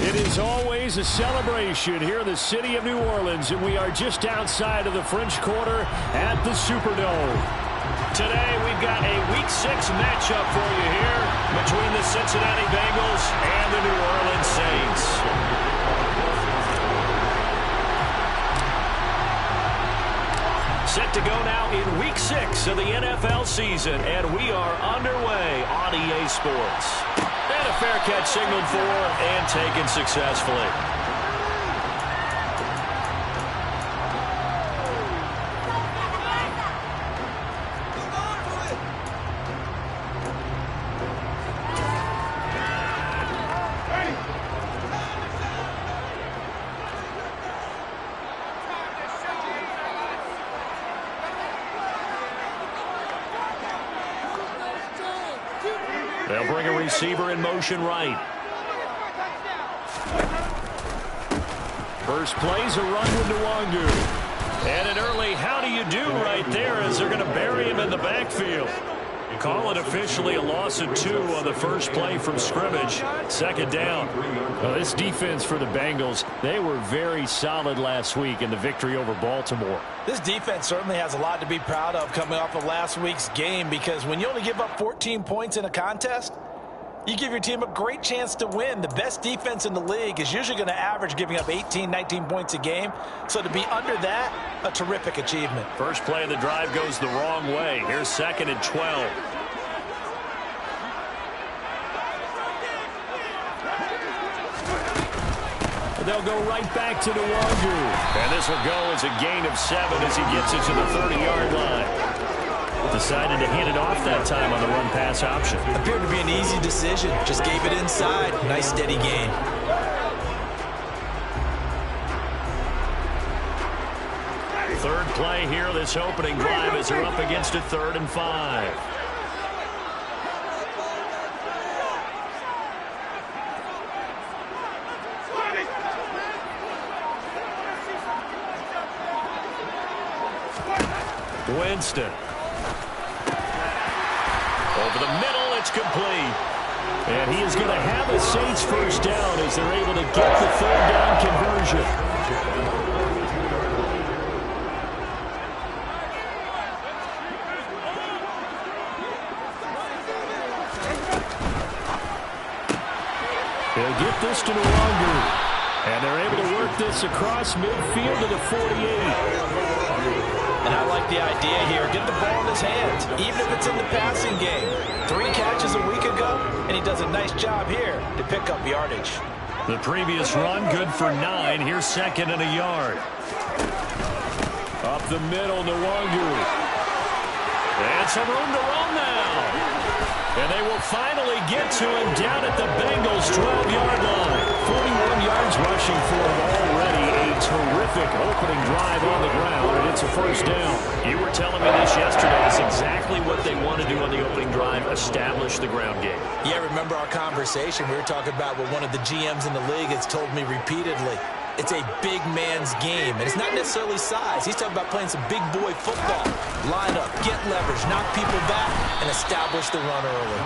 It is always a celebration here in the city of New Orleans, and we are just outside of the French Quarter at the Superdome. Today, we've got a Week 6 matchup for you here between the Cincinnati Bengals and the New Orleans Saints. Set to go now in Week 6 of the NFL season, and we are underway on EA Sports. And a fair catch signaled for and taken successfully. They'll bring a receiver in motion right. First play's a run with Nwangu. And an early how do you do right there as they're going to bury him in the backfield. Call it officially a loss of 2 on the first play from scrimmage. Second down. Well, this defense for the Bengals, they were very solid last week in the victory over Baltimore. This defense certainly has a lot to be proud of coming off of last week's game, because when you only give up 14 points in a contest, you give your team a great chance to win. The best defense in the league is usually going to average giving up 18, 19 points a game. So to be under that, a terrific achievement. First play of the drive goes the wrong way. Here's 2nd and 12. They'll go right back to Nwangu. And this will go as a gain of 7 as he gets it to the 30-yard line. Decided to hand it off that time on the run-pass option. Appeared to be an easy decision. Just gave it inside. Nice steady gain. Third play here, this opening drive as they're up against a 3rd and 5. Winston. Over the middle, it's complete. And he is going to have the Saints first down as they're able to get the 3rd down conversion. They'll get this to Nwangu. And they're able to work this across midfield to the 48. And I like the idea here. Get the ball in his hands, even if it's in the passing game. 3 catches a week ago, and he does a nice job here to pick up yardage. The previous run, good for 9. Here's 2nd and a yard. Up the middle, Nwangu. And some room to run now. And they will finally get to him down at the Bengals' 12-yard line. 41 yards rushing for him already. A terrific opening drive on the ground, and it's a first down. You were telling me this yesterday. It's exactly what they want to do on the opening drive, establish the ground game. Yeah, remember our conversation? We were talking about what one of the GMs in the league has told me repeatedly. It's a big man's game, and it's not necessarily size. He's talking about playing some big boy football. Line up, get leverage, knock people back, and establish the run early.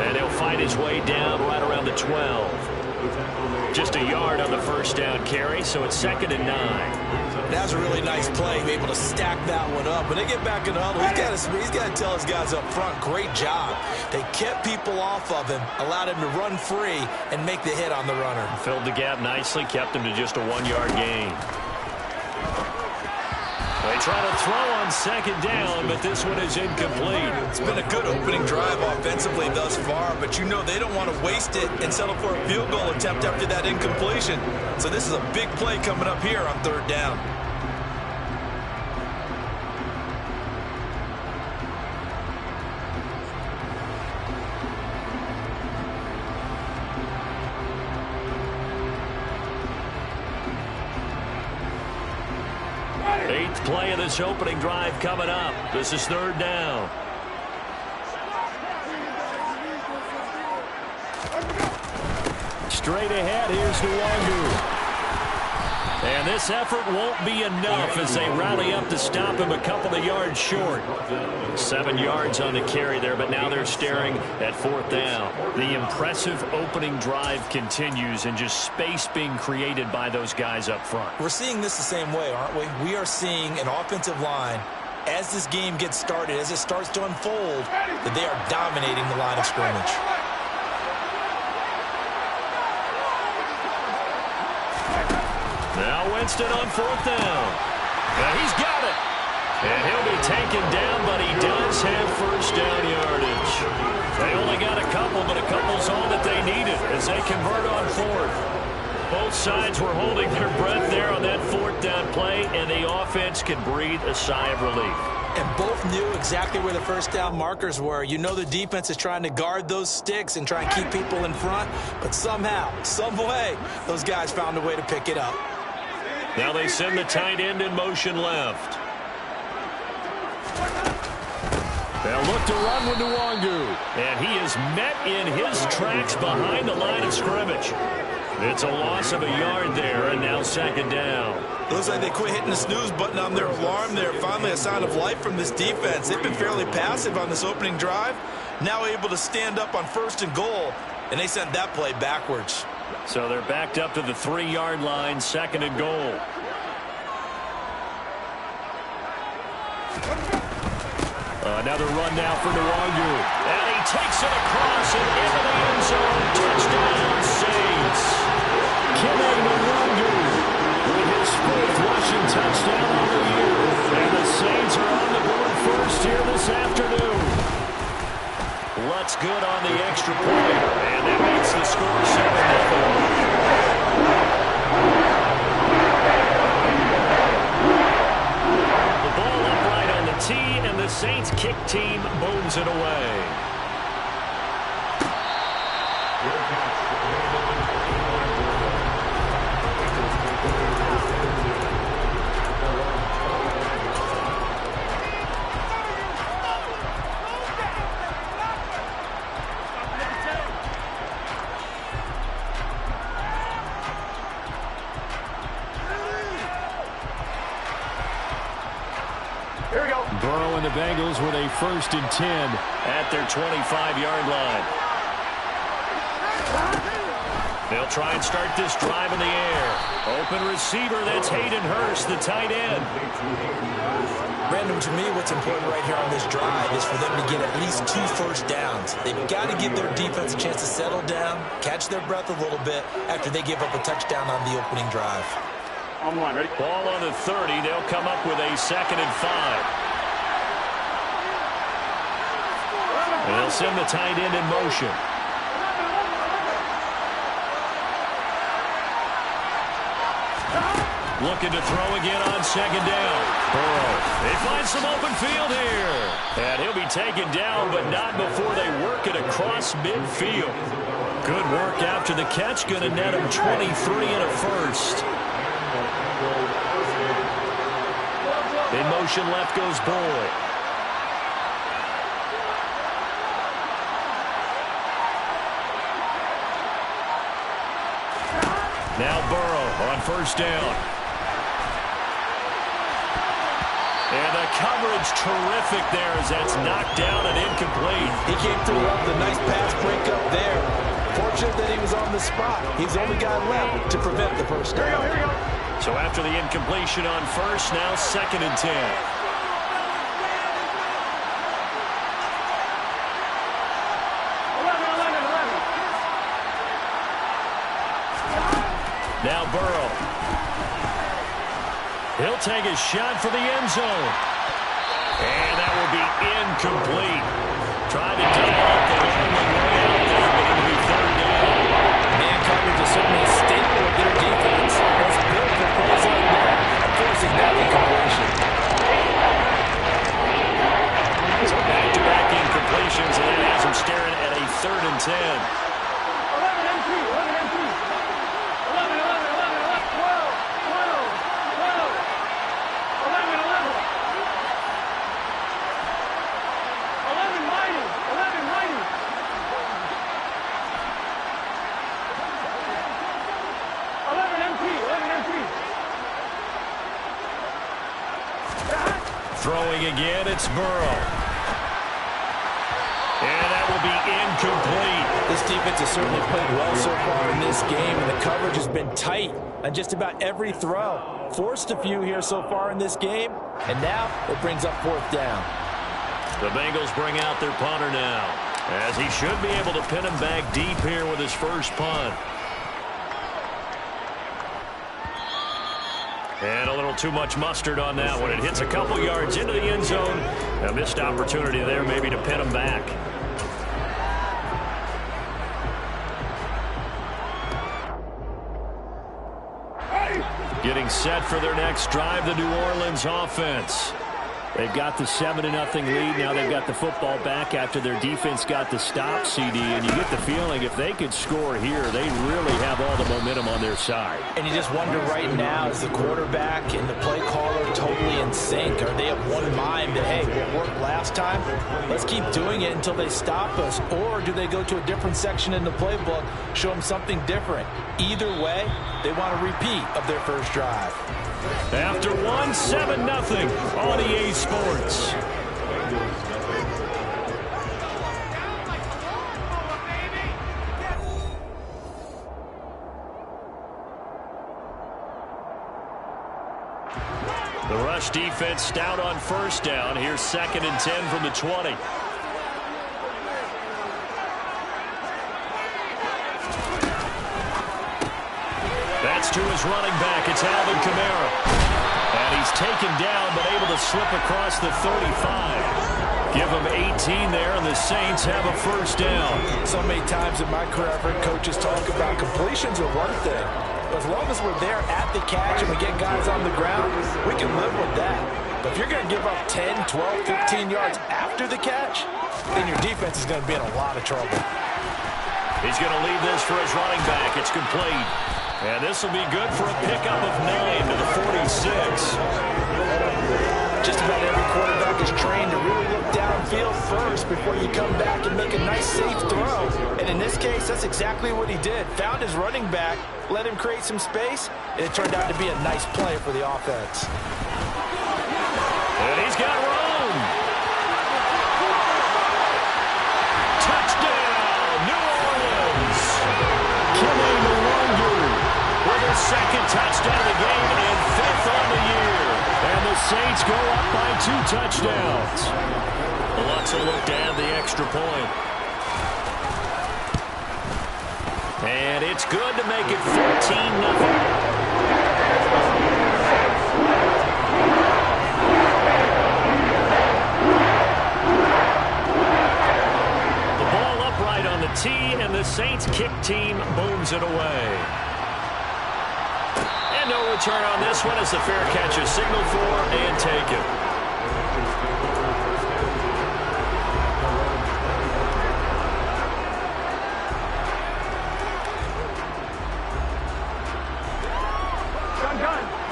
And he'll find his way down right around the 12. Just a yard on the first down carry, so it's 2nd and 9. That was a really nice play, able to stack that one up. When they get back in the huddle, he's got to tell his guys up front, great job. They kept people off of him, allowed him to run free, and make the hit on the runner. Filled the gap nicely, kept him to just a 1-yard gain. They try to throw on 2nd down, but this one is incomplete. It's been a good opening drive offensively thus far, but you know they don't want to waste it and settle for a field goal attempt after that incompletion. So this is a big play coming up here on 3rd down. Play of this opening drive coming up. This is 3rd down. Straight ahead, here's Nwangu. And this effort won't be enough as they rally up to stop him a couple of yards short. 7 yards on the carry there, but now they're staring at 4th down. The impressive opening drive continues and just space being created by those guys up front. We're seeing this the same way, aren't we? We are seeing an offensive line, as this game gets started, as it starts to unfold, that they are dominating the line of scrimmage. Now Winston on 4th down. And he's got it. And he'll be taken down, but he does have 1st down yardage. They only got a couple, but a couple's all that they needed as they convert on 4th. Both sides were holding their breath there on that 4th down play, and the offense can breathe a sigh of relief. And both knew exactly where the 1st down markers were. You know the defense is trying to guard those sticks and try and keep people in front, but somehow, some way, those guys found a way to pick it up. Now they send the tight end in motion left. They'll look to run with Nwangu. And he is met in his tracks behind the line of scrimmage. It's a loss of a yard there, and now 2nd down. Looks like they quit hitting the snooze button on their alarm there. Finally a sign of life from this defense. They've been fairly passive on this opening drive. Now able to stand up on 1st and goal, and they sent that play backwards. So they're backed up to the 3-yard line, 2nd and goal. Another run now for Nwangu. And he takes it across and into the end zone. Touchdown, Saints. Kene Nwangu with his 4th rushing touchdown of the year. And the Saints are on the board first here this afternoon. Lutz good on the extra point, and that makes the score 7-0. The ball upright on the tee, and the Saints kick team booms it away. Burrow and the Bengals with a 1st and 10 at their 25-yard line. They'll try and start this drive in the air. Open receiver, that's Hayden Hurst, the tight end. Brandon, to me, what's important right here on this drive is for them to get at least 2 first downs. They've got to give their defense a chance to settle down, catch their breath a little bit after they give up a touchdown on the opening drive. On one, ready? Ball on the 30. They'll come up with a 2nd and 5. And they'll send the tight end in motion. Looking to throw again on 2nd down. Burrow. They find some open field here. And he'll be taken down, but not before they work it across midfield. Good work after the catch. Going to net him 23 and a 1st. In motion left goes Boyd. Now Burrow on 1st down. And the coverage terrific there as that's knocked down and incomplete. He came through with a nice pass breakup there. Fortunate that he was on the spot. He's the only guy left to prevent the 1st down. Here we go. So after the incompletion on 1st, now 2nd and 10. Now Burrow. He'll take a shot for the end zone. And that will be incomplete. Trying to dial up the long way out there, but it'll be 3rd down. Man coverage is certainly a staple of their defense. It's built for plays like that, forcing that incompletion. So back-to-back incompletions, and that has him staring at a 3rd and 10. again. It's Burrow. And that will be incomplete. This defense has certainly played well so far in this game, and the coverage has been tight on just about every throw. Forced a few here so far in this game, and now it brings up 4th down. The Bengals bring out their punter now, as he should be able to pin him back deep here with his first punt. And a little too much mustard on that one. It hits a couple yards into the end zone. A missed opportunity there maybe to pin him back. Getting set for their next drive, the New Orleans offense. They've got the 7-0 lead. Now they've got the football back after their defense got the stop, CD. And you get the feeling if they could score here, they really have all the momentum on their side. And you just wonder right now, is the quarterback and the play caller totally in sync? Are they of one mind that, hey, what worked last time? Let's keep doing it until they stop us. Or do they go to a different section in the playbook, show them something different? Either way, they want a repeat of their first drive. After 7-0 on EA Sports. The rush defense stout on first down. Here's 2nd and 10 from the 20. That's to his running back. It's Alvin Kamara. And he's taken down, but able to slip across the 35. Give him 18 there, and the Saints have a first down. So many times in my career, I've heard coaches talk about completions are one thing. But as long as we're there at the catch and we get guys on the ground, we can live with that. But if you're going to give up 10, 12, 15 yards after the catch, then your defense is going to be in a lot of trouble. He's going to leave this for his running back. It's complete. And this will be good for a pickup of 9 to the 46. Just about every quarterback is trained to really look downfield first before you come back and make a nice, safe throw. And in this case, that's exactly what he did. Found his running back, let him create some space, and it turned out to be a nice play for the offense. And he's got room. Touchdown, New Orleans. Killing the with his 2nd touchdown of the game and 5th on the year. And the Saints go up by 2 touchdowns. Lutz will look to add the extra point. And it's good to make it 14-0. On the tee, and the Saints kick team booms it away. And no return on this one as the fair catch is signaled for and taken.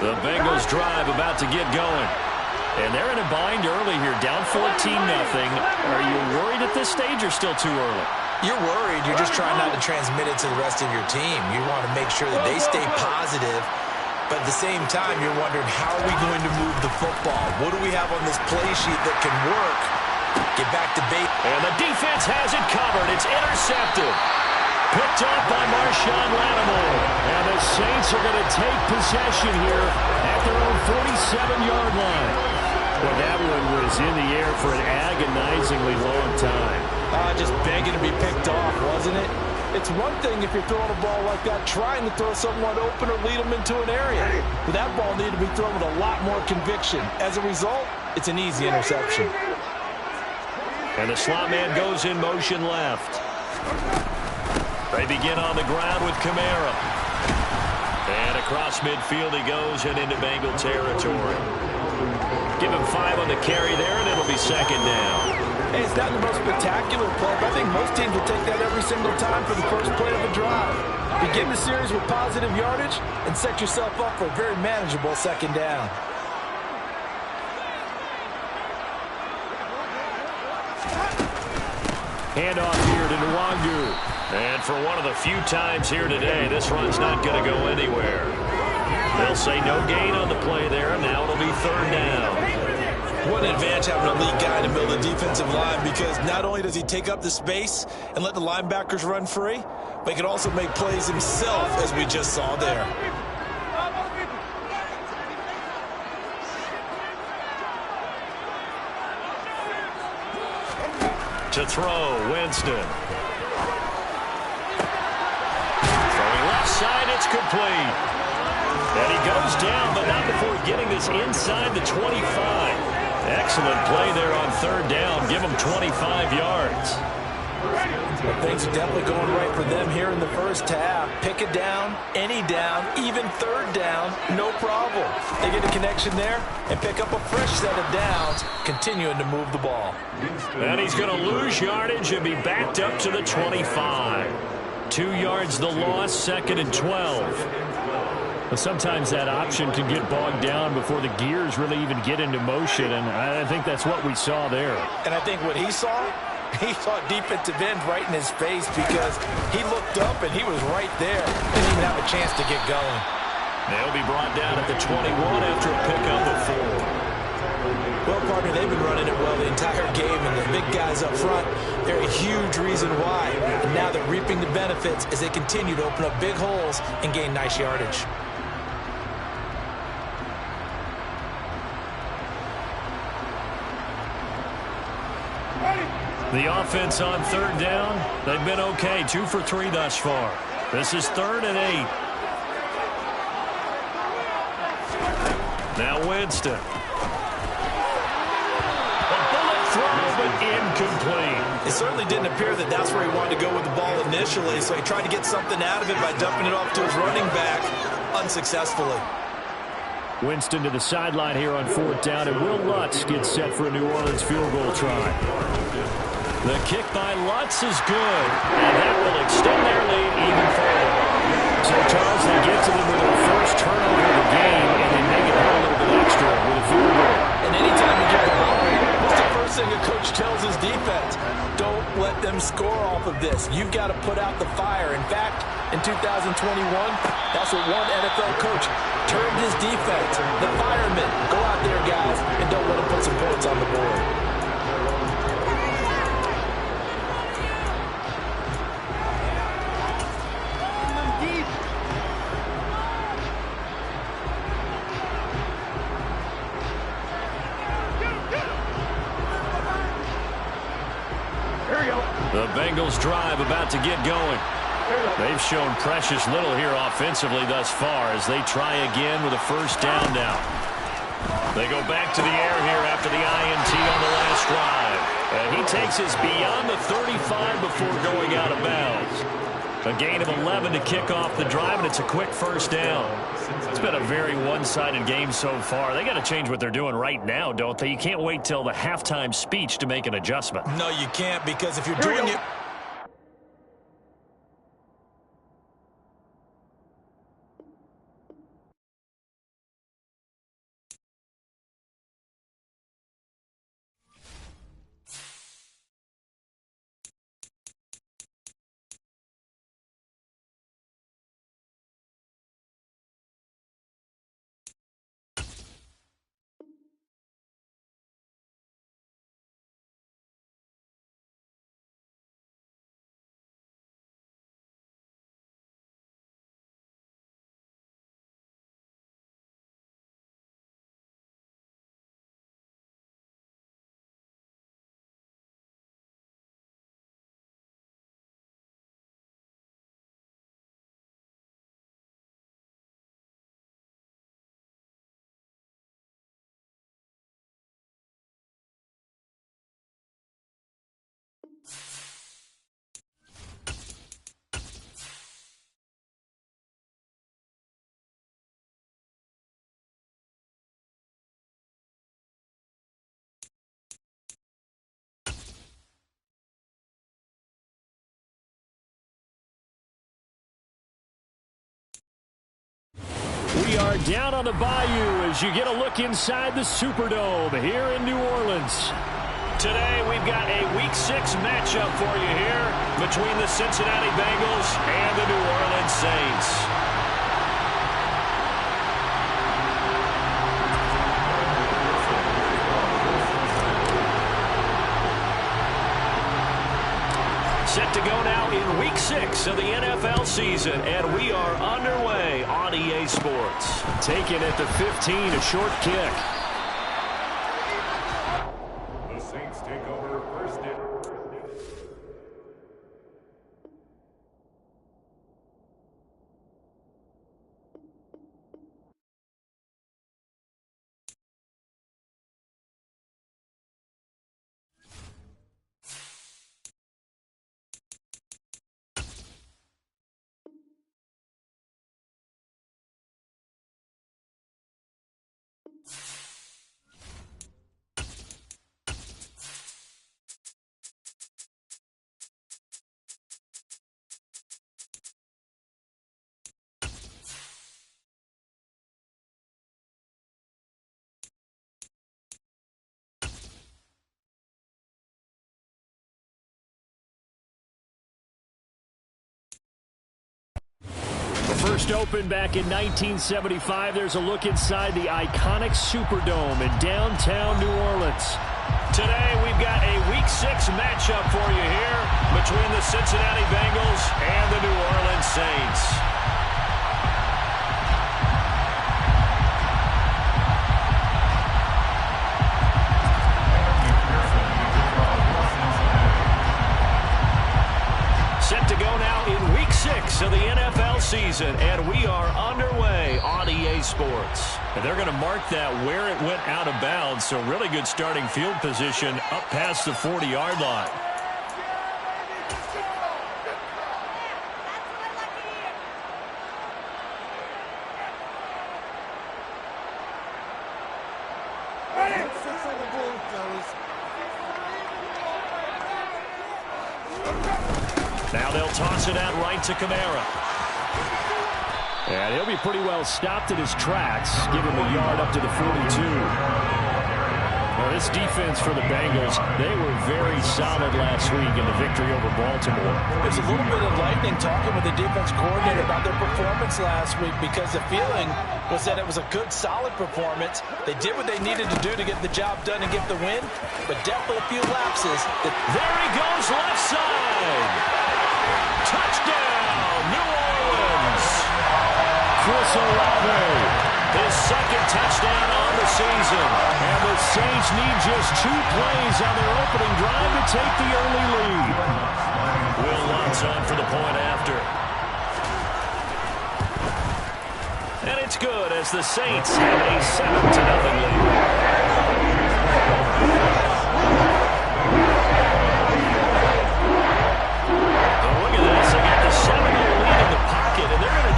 The Bengals drive about to get going. And they're in a bind early here, down 14-0. Are you worried at this stage or still too early? You're worried. You're just trying not to transmit it to the rest of your team. You want to make sure that they stay positive, but at the same time, you're wondering, how are we going to move the football? What do we have on this play sheet that can work? Get back to bait. And the defense has it covered. It's intercepted. Picked up by Marshawn Lattimore. And the Saints are going to take possession here at their own 47-yard line. Well, that one was in the air for an agonizingly long time. Just begging to be picked off, wasn't it? It's one thing if you're throwing a ball like that, trying to throw someone open or lead them into an area. But that ball needed to be thrown with a lot more conviction. As a result, it's an easy interception. And the slot man goes in motion left. They begin on the ground with Kamara. And across midfield he goes and into Bengal territory. Give him 5 on the carry there, and it'll be 2nd down. Hey, it's not the most spectacular play, but I think most teams will take that every single time for the first play of a drive. Begin the series with positive yardage and set yourself up for a very manageable 2nd down. Handoff here to Nwangu. And for one of the few times here today, this run's not going to go anywhere. They'll say no gain on the play there, and now it'll be 3rd down. What an advantage having an elite guy in the middle of the defensive line, because not only does he take up the space and let the linebackers run free, but he can also make plays himself, as we just saw there. To throw, Winston. Throwing left side, it's complete. And he goes down, but not before getting this inside the 25. Excellent play there on third down. Give him 25 yards. Well, things are definitely going right for them here in the first half. Pick it down, any down, even third down, no problem. They get a connection there and pick up a fresh set of downs, continuing to move the ball. And he's going to lose yardage and be backed up to the 25. 2 yards the loss, 2nd and 12. But sometimes that option can get bogged down before the gears really even get into motion, and I think that's what we saw there. And I think what he saw defensive end right in his face, because he looked up and he was right there. Didn't even have a chance to get going. They'll be brought down at the 21 after a pickup of 4. Well, partner, they've been running it well the entire game, and the big guys up front, they're a huge reason why. And now they're reaping the benefits as they continue to open up big holes and gain nice yardage. The offense on third down, they've been okay. 2 for 3 thus far. This is 3rd and 8. Now Winston. A bullet throw, but incomplete. It certainly didn't appear that that's where he wanted to go with the ball initially, so he tried to get something out of it by dumping it off to his running back unsuccessfully. Winston to the sideline here on 4th down, and Will Lutz gets set for a New Orleans field goal try. The kick by Lutz is good, and that will extend their lead even further. So, Charles, they get to them with their first turnover of the game, and they make it a little bit extra with a field goal. And anytime you get the ball, what's the first thing a coach tells his defense? Don't let them score off of this. You've got to put out the fire. In fact, in 2021, that's what one NFL coach termed his defense. The firemen. Go out there, guys, and don't let them put some points on the board. The Bengals drive about to get going. They've shown precious little here offensively thus far as they try again with a first down now. They go back to the air here after the INT on the last drive. And he takes us beyond the 35 before going out of bounds. A gain of 11 to kick off the drive, and it's a quick first down. It's been a very one-sided game so far. They got to change what they're doing right now, don't they? You can't wait till the halftime speech to make an adjustment. No, you can't, because if you're doing it... We are down on the Bayou as you get a look inside the Superdome here in New Orleans. Today we've got a Week 6 matchup for you here between the Cincinnati Bengals and the New Orleans Saints. Set to go now in Week 6 of the NFL season, and we are underway on EA Sports. Taken at the 15, a short kick. The Saints take over first down. First opened back in 1975, there's a look inside the iconic Superdome in downtown New Orleans. Today, we've got a Week 6 matchup for you here between the Cincinnati Bengals and the New Orleans Saints. Set to go now in Week 6 of the NFL season, and we are underway on EA Sports. And they're going to mark that where it went out of bounds, so really good starting field position up past the 40-yard line. Now they'll toss it out right to Kamara. And he'll be pretty well stopped in his tracks. Give him a yard up to the 42. Well, this defense for the Bengals, they were very solid last week in the victory over Baltimore. There's a little bit of lightning talking with the defense coordinator about their performance last week because the feeling was that it was a good, solid performance. They did what they needed to do to get the job done and get the win, but definitely a few lapses. There he goes, left side. Touchdown, New Orleans. Chris Olave, his second touchdown on the season. And the Saints need just 2 plays on their opening drive to take the early lead. Will Lutz on for the point after. And it's good as the Saints have a 7-0 lead.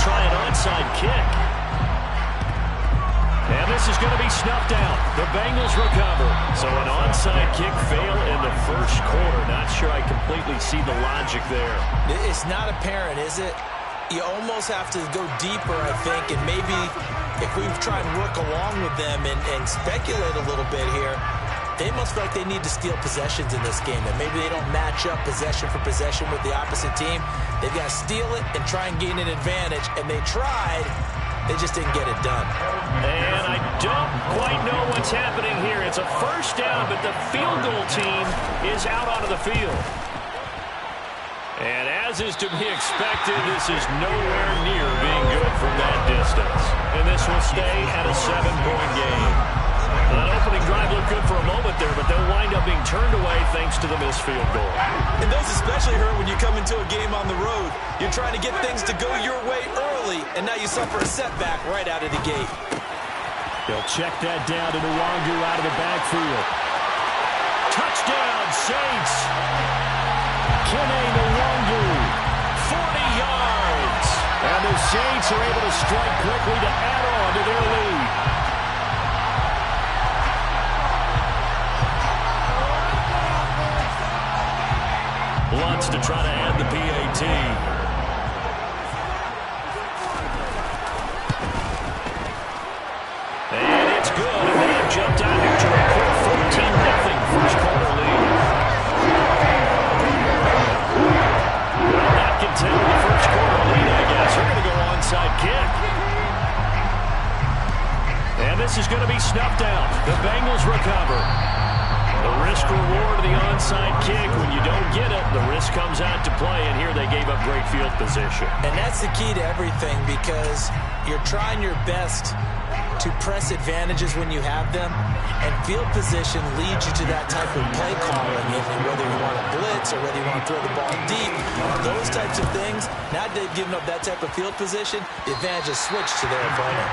Try an onside kick. And this is going to be snuffed out. The Bengals recover. So an onside kick fail in the first quarter. Not sure I completely see the logic there. It's not apparent, is it? You almost have to go deeper, I think, and maybe if we try and work along with them and speculate a little bit here, they must feel like they need to steal possessions in this game, and maybe they don't match up possession for possession with the opposite team. They've got to steal it and try and gain an advantage, and they tried. They just didn't get it done. And I don't quite know what's happening here. It's a first down, but the field goal team is out onto the field. And as is to be expected, this is nowhere near being good from that distance. And this will stay at a 7-point game. That opening drive looked good for a moment there, but they'll wind up being turned away thanks to the missed field goal. And those especially hurt when you come into a game on the road. You're trying to get things to go your way early, and now you suffer a setback right out of the gate. They'll check that down to Nwangu out of the backfield. Touchdown, Saints! Kene Nwangu, 40 yards! And the Saints are able to strike quickly to add on to their lead. Lutz to try to add the PAT. And it's good. They have jumped out here to a quick 14-0 first quarter lead. Well, not content with the first quarter lead, I guess. They're going to go onside kick. And this is going to be snuffed out. The Bengals recover. The risk reward of the onside onside kick. When you don't get it, the risk comes out to play, and here they gave up great field position. And that's the key to everything, because you're trying your best to press advantages when you have them, and field position leads you to that type of play calling, and whether you want to blitz or whether you want to throw the ball deep, those types of things. Now they've given up that type of field position, the advantage is switched to their opponent.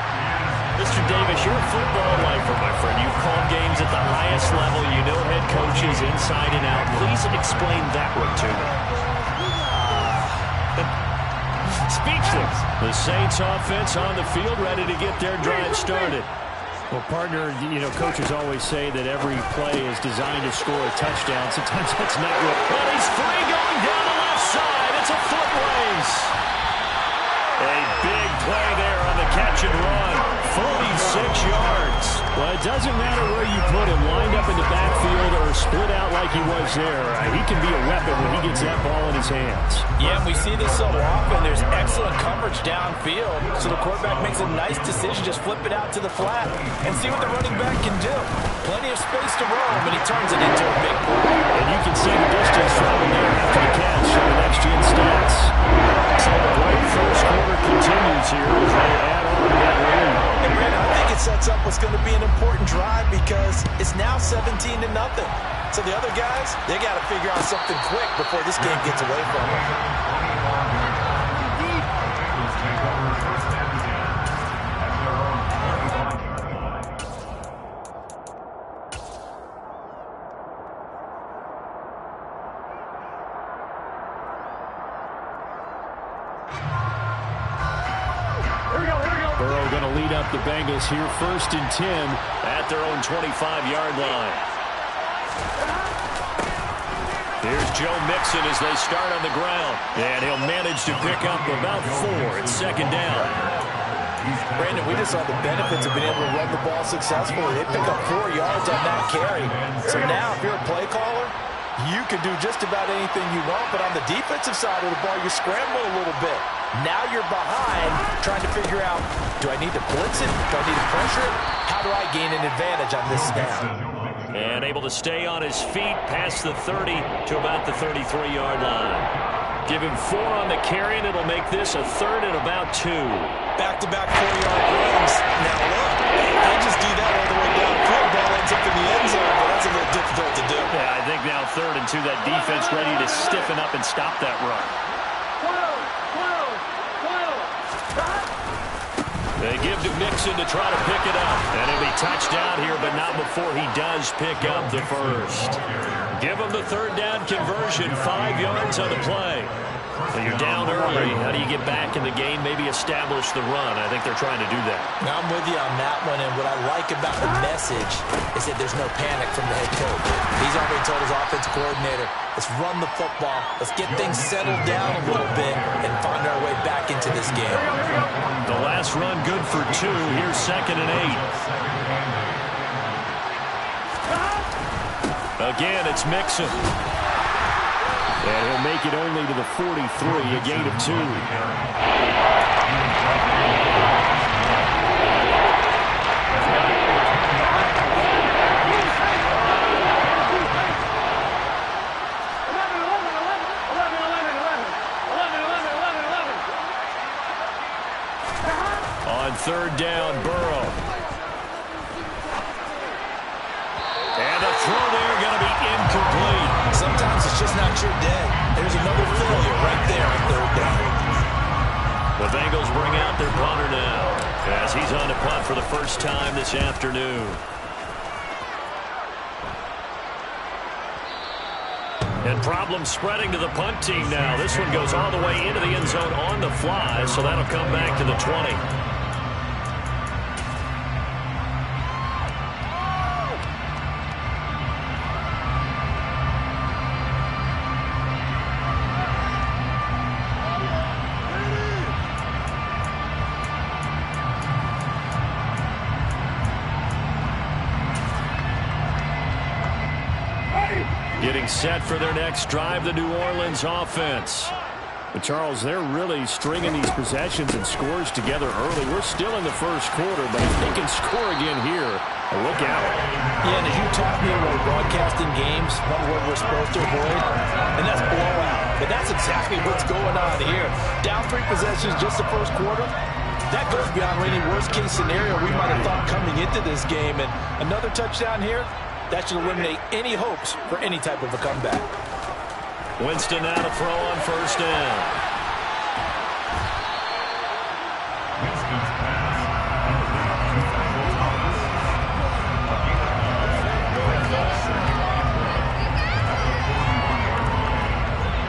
Mr. Davis, you're a football lifer, my friend. You've called games at the highest level. You know head coaches inside and out. Please explain that one to me. Speechless. The Saints offense on the field, ready to get their drive started. Well, partner, you know, coaches always say that every play is designed to score a touchdown. Sometimes that's not what. But he's free going down the left side. It's a foot race. A big play there on the catch and run. 46 yards. Well, it doesn't matter where you put him, lined up in the backfield or split out like he was there. He can be a weapon when he gets that ball in his hands. Yeah, we see this so often. There's excellent coverage downfield, so the quarterback makes a nice decision. Just flip it out to the flat and see what the running back can do. Plenty of space to roam, and he turns it into a big play. And you can see the distance traveled there after the catch on the next-gen stats. So the great first quarter continues here as they add on to that lead. And Brandon, I think it sets up what's going to be an important drive because it's now 17-0. So the other guys, they got to figure out something quick before this game gets away from them. Burrow going to lead up the Bengals here, 1st and 10 at their own 25-yard line. Here's Joe Mixon as they start on the ground, and he'll manage to pick up about 4. It's 2nd down. Brandon, we just saw the benefits of being able to run the ball successfully. They pick up 4 yards on that carry. So now if you're a play caller, you can do just about anything you want, but on the defensive side of the ball, you scramble a little bit. Now you're behind, trying to figure out, do I need to blitz it? Do I need to pressure it? How do I gain an advantage on this snap? And able to stay on his feet past the 30 to about the 33-yard line. Give him 4 on the carry, and it'll make this a 3rd and about 2. Back-to-back 4-yard runs. Now look, they'll just do that all the way down. Ball ends up in the end zone, but that's a little difficult to do. Yeah, I think now 3rd and 2, that defense ready to stiffen up and stop that run. They give to Mixon to try to pick it up. And it'll be touchdown here, but not before he does pick up the first. Give him the 3rd down conversion, 5 yards on the play. So you're down early. How do you get back in the game, maybe establish the run? I think they're trying to do that. Now I'm with you on that one, and what I like about the message is that there's no panic from the head coach. He's already told his offensive coordinator, let's run the football, let's get things settled down a little bit, and find our way back into this game. The last run good for 2. Here's 2nd and 8. Again, it's Mixon. And he'll make it only to the 43, a gain of 2. On 3rd down, Burrow. And a throw there going to be incomplete. Sometimes it's just not your day. There's another failure right there on 3rd down. The Bengals bring out their punter now as he's on to punt for the first time this afternoon. And problems spreading to the punt team now. This one goes all the way into the end zone on the fly, so that'll come back to the 20. Getting set for their next drive, the New Orleans offense. But Charles, they're really stringing these possessions and scores together early. We're still in the first quarter, but if they can score again here, look out. Yeah, and as you taught me when broadcasting games, one word we're supposed to avoid, and that's blowout. But that's exactly what's going on here. Down 3 possessions just the first quarter. That goes beyond any worst-case scenario we might have thought coming into this game. And another touchdown here, that should eliminate any hopes for any type of a comeback. Winston now to throw on first down. Winston's pass.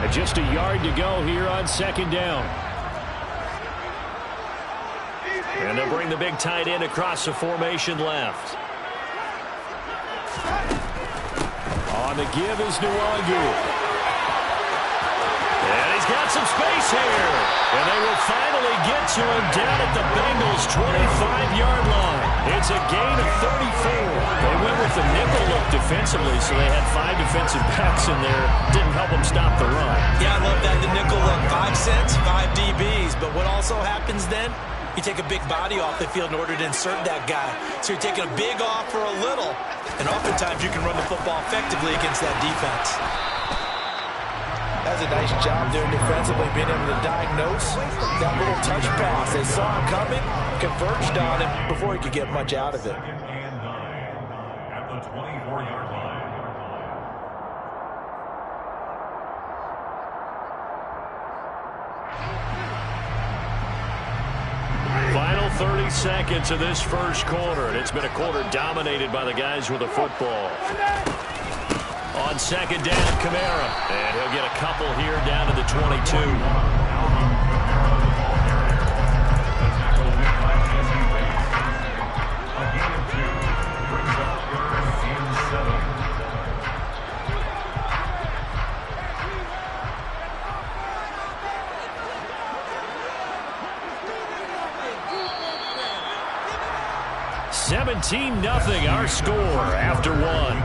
And just a yard to go here on second down. And they'll bring the big tight end across the formation left. On the give is Nwangu. And he's got some space here. And they will finally get to him down at the Bengals' 25-yard line. It's a gain of 34. They went with the nickel look defensively, so they had 5 defensive backs in there. Didn't help them stop the run. Yeah, I love that. The nickel look, 5 cents, 5 DBs. But what also happens then? You take a big body off the field in order to insert that guy. So you're taking a big off for a little. And oftentimes you can run the football effectively against that defense. That's a nice job there defensively, being able to diagnose that little touch pass. They saw him coming, converged on him before he could get much out of it. Second and 9 at the 24-yard line. Final 30 seconds of this first quarter, and it's been a quarter dominated by the guys with the football. On second down, Kamara, and he'll get a couple here down to the 22. $17-0 our score after one.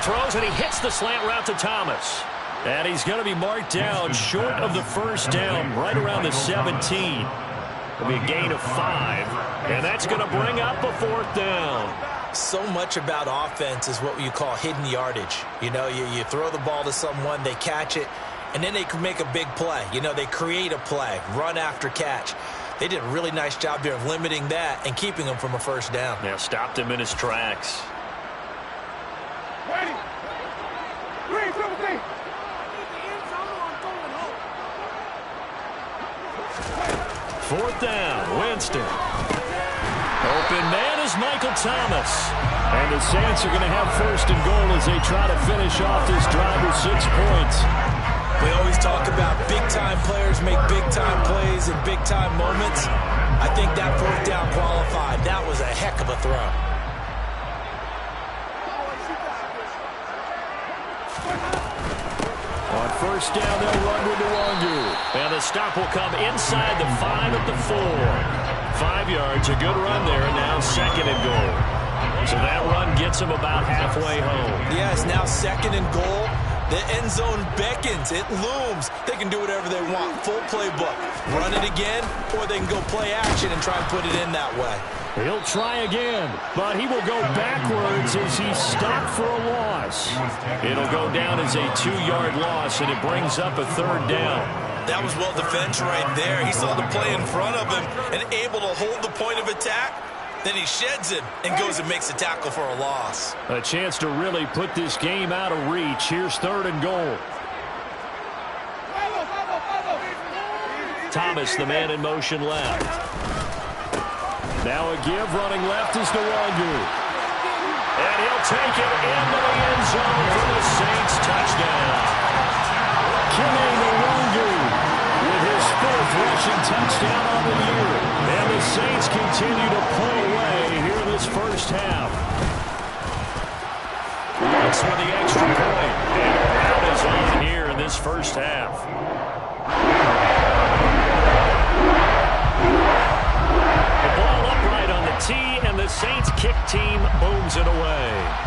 Throws and he hits the slant route to Thomas. And he's going to be marked down short of the first down, right around the 17. It'll be a gain of 5. And that's going to bring up a 4th down. So much about offense is what you call hidden yardage. You know, you throw the ball to someone, they catch it, and then they can make a big play. You know, they create a play, run after catch. They did a really nice job there of limiting that and keeping him from a first down. Yeah, stopped him in his tracks. Fourth down, Winston. Open man is Michael Thomas. And the Saints are going to have first and goal as they try to finish off this drive with 6 points. We always talk about big-time players make big-time plays in big-time moments. I think that 4th down qualified. That was a heck of a throw. On first down, they'll run with Nwangu. And the stop will come inside the 5 at the 4. 5 yards, a good run there, and now second and goal. So that run gets them about halfway home. Yes, now second and goal. The end zone beckons. It looms. They can do whatever they want. Full playbook. Run it again, or they can go play action and try and put it in that way. He'll try again, but he will go backwards as he's stopped for a loss. It'll go down as a 2-yard loss, and it brings up a 3rd down. That was well defense right there. He saw the play in front of him and able to hold the point of attack. Then he sheds it and goes and makes a tackle for a loss. A chance to really put this game out of reach. Here's 3rd and goal. Thomas, the man in motion left. Now a give, running left is Nwangu. And he'll take it into the end zone for the Saints touchdown. Kene Nwangu with his 4th rushing touchdown on the year. And the Saints continue to pull away here in this first half. Looks for the extra point. And a rout is on here in this first half. The ball upright on the tee, and the Saints kick team booms it away.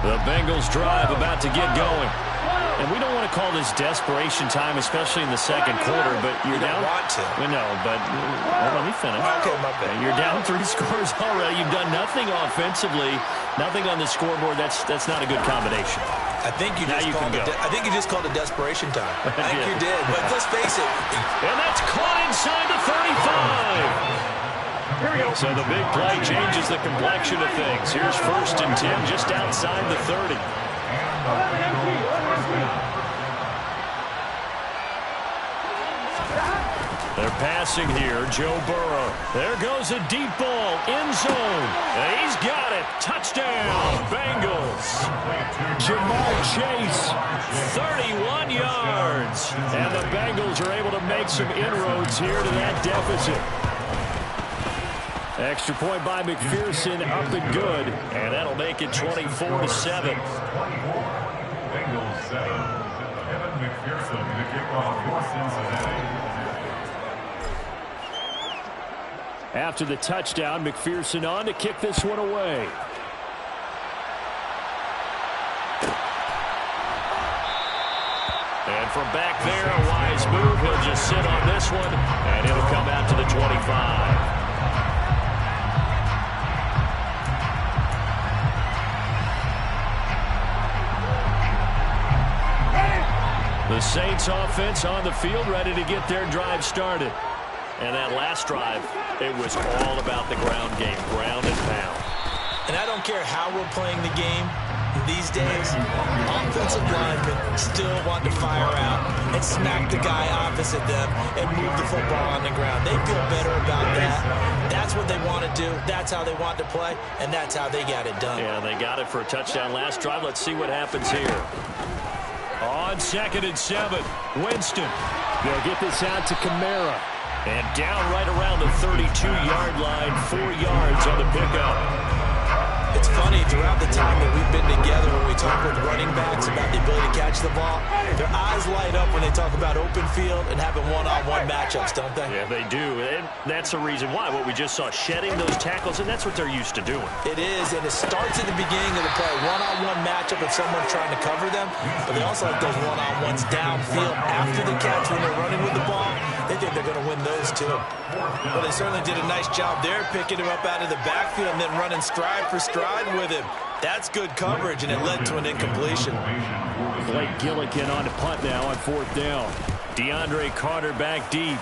The Bengals drive about to get going. And we don't want to call this desperation time, especially in the second quarter, but you're down. You don't want to. No, but let me finish. Okay, my bad. You're down 3 scores already. You've done nothing offensively, nothing on the scoreboard. That's not a good combination. I think you just called it desperation time. I think you did, but let's face it. And that's caught inside the 35. So the big play changes the complexion of things. Here's 1st and 10 just outside the 30. They're passing here. Joe Burrow. There goes a deep ball. End zone. And he's got it. Touchdown, Bengals. Jamar Chase, 31 yards. And the Bengals are able to make some inroads here to that deficit. Extra point by McPherson, up and good. And that'll make it 24-7. Bengals 7. Evan McPherson, the kickoff for Cincinnati. After the touchdown, McPherson on to kick this one away. And from back there, a wise move. He'll just sit on this one, and it'll come out to the 25. The Saints offense on the field, ready to get their drive started. And that last drive, it was all about the ground game, ground and pound. And I don't care how we're playing the game these days, offensive linemen still want to fire out and smack the guy opposite them and move the football on the ground. They feel better about that. That's what they want to do. That's how they want to play, and that's how they got it done. Yeah, they got it for a touchdown last drive. Let's see what happens here. On 2nd and 7, Winston. They'll get this out to Kamara. And down right around the 32-yard line, 4 yards on the pickup. It's funny, throughout the time that we've been together, when we talk with running backs about the ability to catch the ball, their eyes light up when they talk about open field and having one-on-one matchups, don't they? Yeah, they do. And that's the reason why. What we just saw, shedding those tackles, and that's what they're used to doing. It is, and it starts at the beginning of the play. One-on-one matchup if someone's trying to cover them, but they also like those one-on-ones downfield after the catch when they're running with the ball. They think they're going to win those, too. Well, they certainly did a nice job there, picking him up out of the backfield and then running stride for stride with him. That's good coverage, and it led to an incompletion. Blake Gillikin on to punt now on 4th down. DeAndre Carter back deep.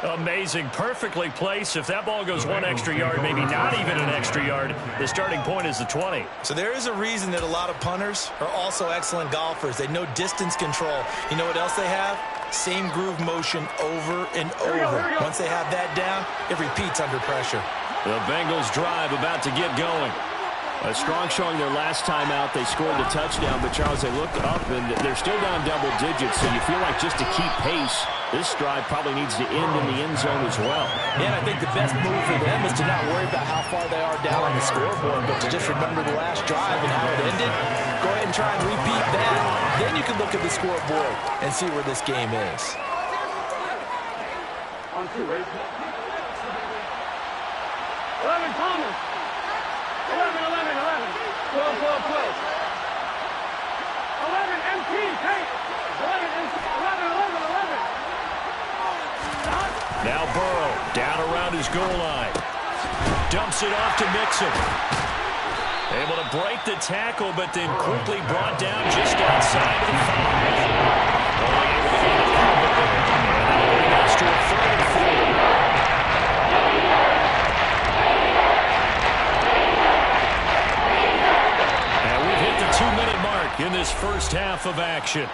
Amazing, perfectly placed. If that ball goes 1 extra yard, maybe not even an extra yard, the starting point is the 20. So there is a reason that a lot of punters are also excellent golfers. They know distance control. You know what else they have? Same groove motion over and over. Once they have that down, it repeats under pressure. The Bengals drive about to get going. A strong showing their last time out. They scored the touchdown, but Charles, they looked up, and they're still down double digits, so you feel like just to keep pace, this drive probably needs to end in the end zone as well. Yeah, and I think the best move for them is to not worry about how far they are down on the scoreboard, but to just remember the last drive and how it ended. Go ahead and try and repeat that. Then you can look at the scoreboard and see where this game is. On 2, ready? 11, Thomas. 11, 12, 12, 12. 11, MT. Now Burrow down around his goal line. Dumps it off to Mixon. Able to break the tackle, but then quickly brought down just outside of the 5. Only able to get it out of there. And that'll bring us to a 3rd and 4. And we've hit the 2-minute mark in this first half of action.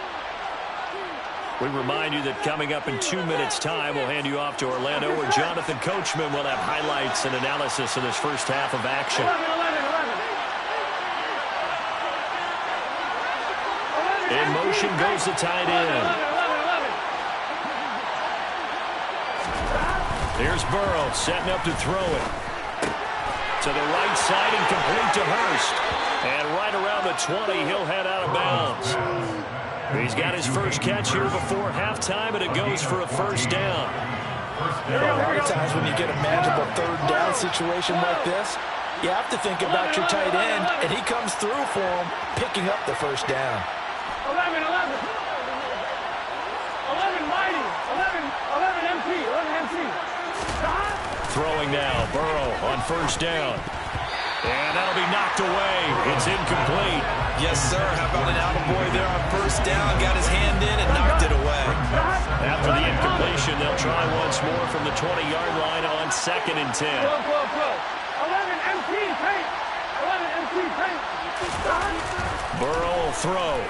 We remind you that coming up in 2 minutes' time, we'll hand you off to Orlando, where Jonathan Coachman will have highlights and analysis of this first half of action. 11. In motion goes the tight end. 11. Here's Burrow setting up to throw it. To the right side and complete to Hurst. And right around the 20, he'll head out of bounds. He's got his first catch here before halftime, and it goes for a first down. A lot of times when you get a manageable 3rd down situation like this, you have to think about your tight end, and he comes through for him, picking up the first down. 11 mighty. 11 MC. Throwing now, Burrow on first down. And that'll be knocked away. It's incomplete. Yes, sir. How about an attaboy there on first down? Got his hand in and knocked it away. After the incompletion, they'll try once more from the 20-yard line on 2nd and 10. 11 MC paint. Burrow will throw.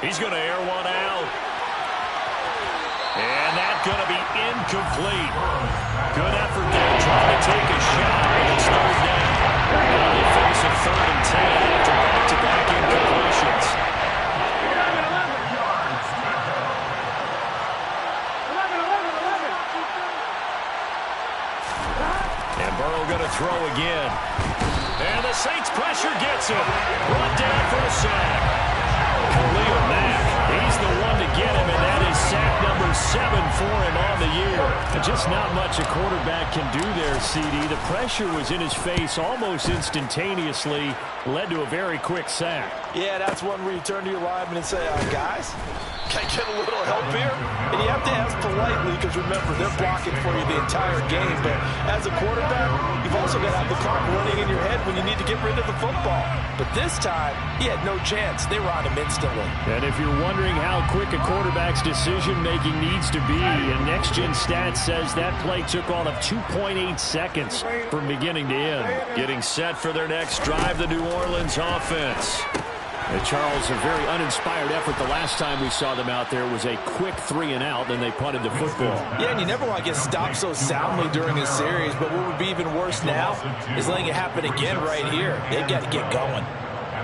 He's going to air one out. And that's going to be incomplete. Good effort there trying to take a shot, but it's 3rd down. Now they face a 3rd and 10 after back-to-back incompletions. 11. And Burrow going to throw again. And the Saints pressure gets him. Brought down for a sack. Khalil Mack, he's the one to get him, and that is sack number 7 for him on the year. Just not much a quarterback can do there, CD. The pressure was in his face almost instantaneously, led to a very quick sack. Yeah, that's one where you turn to your lineman and say, guys, can I get a little help here? And you have to ask politely because, remember, they're blocking for you the entire game. But as a quarterback, you've also got to have the clock running in your head when you need to get rid of the football. But this time, he had no chance. They were on him instantly. And if you're wondering how quick a quarterback's decision-making needs to be, and Next Gen Stats says that play took all of 2.8 seconds from beginning to end. Getting set for their next drive, the New Orleans offense. And Charles, a very uninspired effort. The last time we saw them out there was a quick 3-and-out, then they punted the football. Yeah, and you never want to get stopped so soundly during a series, but what would be even worse now is letting it happen again right here. They've got to get going.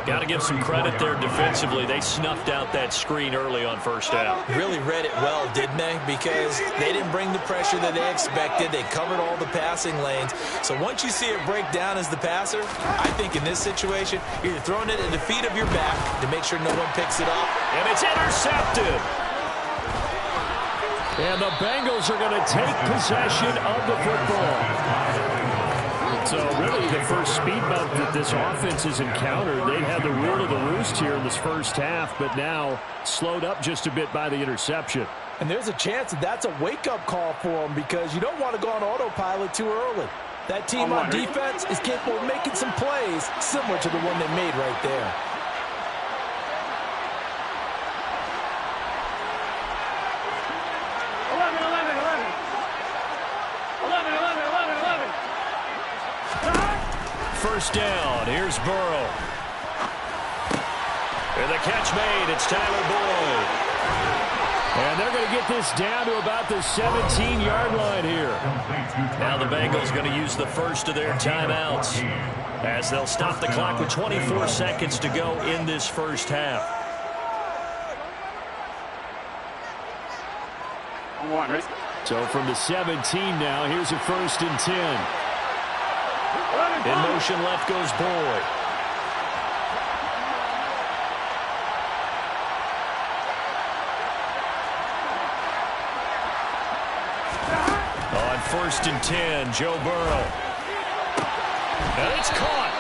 Got to give some credit there defensively. They snuffed out that screen early on first down. Really read it well, didn't they? Because they didn't bring the pressure that they expected. They covered all the passing lanes. So once you see it break down as the passer, I think in this situation, you're throwing it at the feet of your back to make sure no one picks it up. And it's intercepted. And the Bengals are going to take possession of the football. So really the first speed bump that this offense has encountered. They've had the rule of the roost here in this first half, but now slowed up just a bit by the interception. And there's a chance that that's a wake-up call for them because you don't want to go on autopilot too early. That team on defense is capable of making some plays similar to the one they made right there. First down. Here's Burrow. And the catch made. It's Tyler Boyd. And they're going to get this down to about the 17-yard line here. Now the Bengals going to use the first of their timeouts as they'll stop the clock with 24 seconds to go in this first half. So from the 17 now, here's a 1st and 10. In motion left goes Boyd. On 1st and 10, Joe Burrow. And it's caught.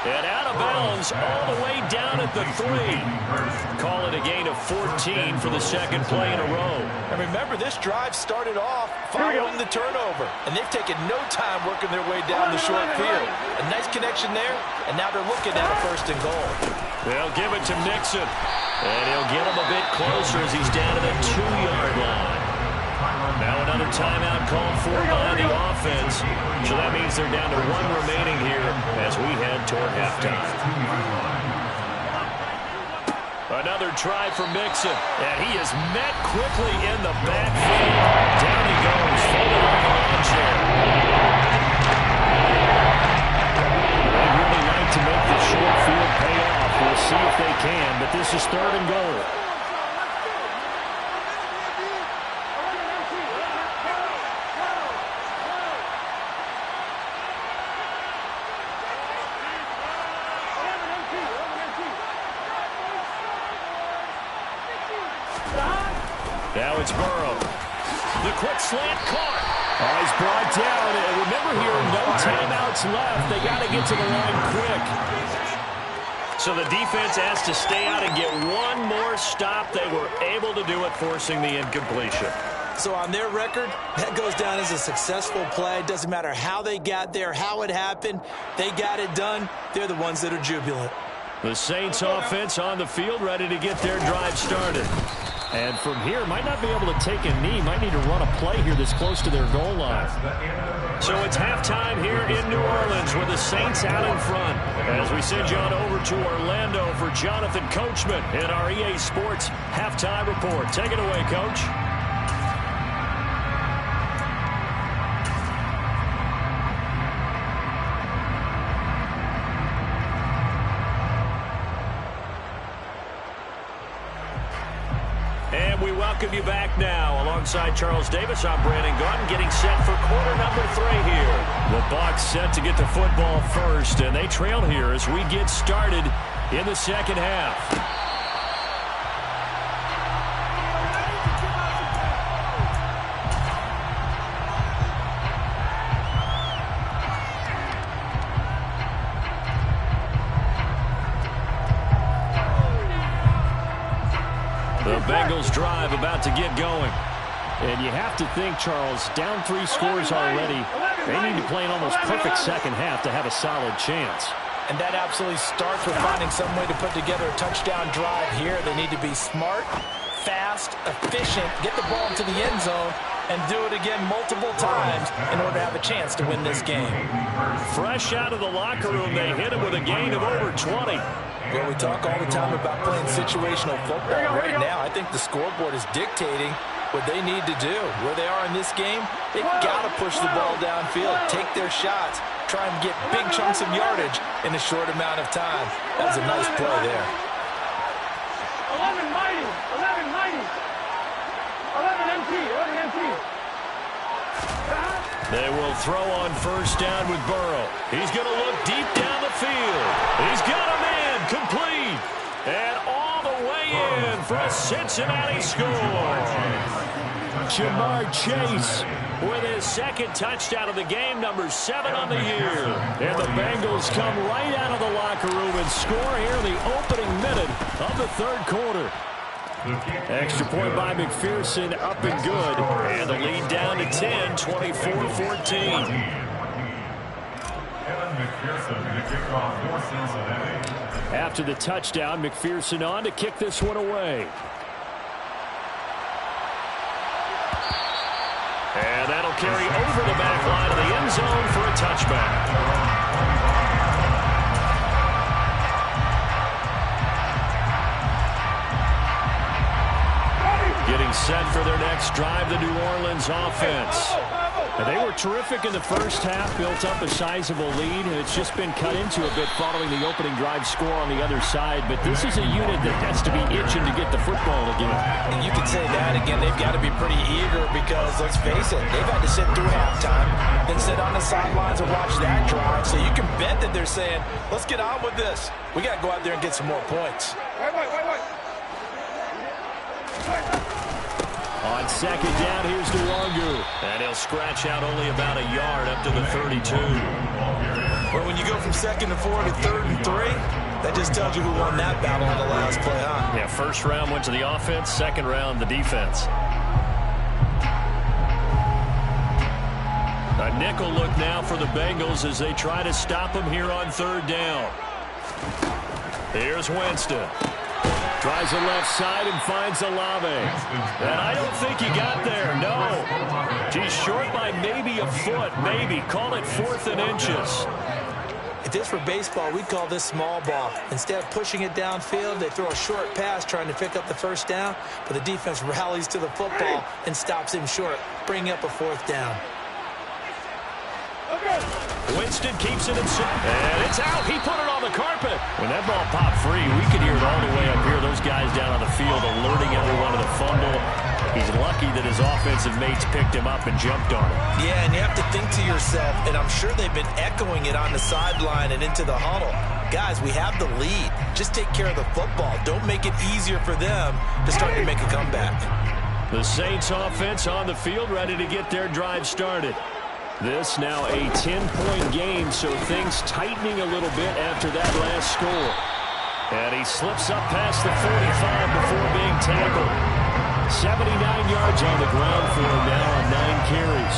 And out of bounds all the way down at the 3. Call it a gain of 14 for the second play in a row. And remember, this drive started off following the turnover, and they've taken no time working their way down the short field. A nice connection there, and now they're looking at a 1st and goal. They'll give it to Mixon, and he'll get him a bit closer as he's down to the 2-yard line. Now another timeout called for by the offense. So that means they're down to 1 remaining here as we head toward halftime. Another try for Mixon, and he is met quickly in the backfield. Down he goes, folded on the lawn chair. They'd really like to make the short field pay off. We'll see if they can, but this is 3rd and goal. Now it's Burrow. The quick slant caught. Oh, he's brought down. And remember here, no timeouts left. They got to get to the line quick. So the defense has to stay out and get one more stop. They were able to do it, forcing the incompletion. So on their record, that goes down as a successful play. Doesn't matter how they got there, how it happened. They got it done. They're the ones that are jubilant. The Saints offense on the field, ready to get their drive started. And from here, might not be able to take a knee. Might need to run a play here this close to their goal line. So it's halftime here in New Orleans with the Saints out in front. As we send you on over to Orlando for Jonathan Coachman in our EA Sports Halftime Report. Take it away, Coach. And we welcome you back now. Alongside Charles Davis, I'm Brandon Gaudin, getting set for quarter number 3 here. The Bucs set to get the football first, and they trail here as we get started in the second half. The Bengals drive about to get going. And you have to think, Charles, down 3 scores already. They need to play an almost perfect second half to have a solid chance. And that absolutely starts with finding some way to put together a touchdown drive here. They need to be smart, fast, efficient, get the ball into the end zone, and do it again multiple times in order to have a chance to win this game. Fresh out of the locker room, they hit him with a gain of over 20. Well, we talk all the time about playing situational football. Right now, I think the scoreboard is dictating what they need to do. Where they are in this game, they've got to push the ball downfield, take their shots, try and get big chunks of yardage in a short amount of time. That was a nice play there. 11 mighty, 11 mighty, 11 MT, 11 MT. They will throw on first down with Burrow. He's going to look deep down the field. He's got a man complete. And all the way in for a Cincinnati score. Jamar Chase with his second touchdown of the game, number 7 on the year. And the Bengals come right out of the locker room and score here in the opening minute of the 3rd quarter. Extra point by McPherson, up and good. And the lead down to 10, 24-14. After the touchdown, McPherson on to kick this one away. And that'll carry over the back line of the end zone for a touchback. Getting set for their next drive, the New Orleans offense. And they were terrific in the first half, built up a sizable lead, and it's just been cut into a bit following the opening drive score on the other side. But this is a unit that has to be itching to get the football again. And you can say that again. They've got to be pretty eager because, let's face it, they've had to sit through halftime, then sit on the sidelines and watch that drive. So you can bet that they're saying, let's get on with this. We got to go out there and get some more points. On second down, here's Nwangu. And he'll scratch out only about a yard up to the 32. Well, when you go from 2nd and 4 to 3rd and 3, that just tells you who won that battle on the last play, huh? Yeah, first round went to the offense, second round the defense. A nickel look now for the Bengals as they try to stop him here on 3rd down. Here's Winston. Tries the left side and finds Olave. And I don't think he got there, no. He's short by maybe a foot, maybe. Call it 4th and inches. If this were baseball, we'd call this small ball. Instead of pushing it downfield, they throw a short pass trying to pick up the 1st down, but the defense rallies to the football and stops him short, bringing up a 4th down. Winston keeps it inside, and it's out. He put it on the carpet. When that ball popped free, we could hear it all the way up here. Those guys down on the field alerting everyone to the fumble. He's lucky that his offensive mates picked him up and jumped on him. Yeah, and you have to think to yourself, and I'm sure they've been echoing it on the sideline and into the huddle. Guys, we have the lead. Just take care of the football. Don't make it easier for them to start to make a comeback. The Saints offense on the field, ready to get their drive started. This now a 10-point game, so things tightening a little bit after that last score. And he slips up past the 45 before being tackled. 79 yards on the ground for him now on 9 carries.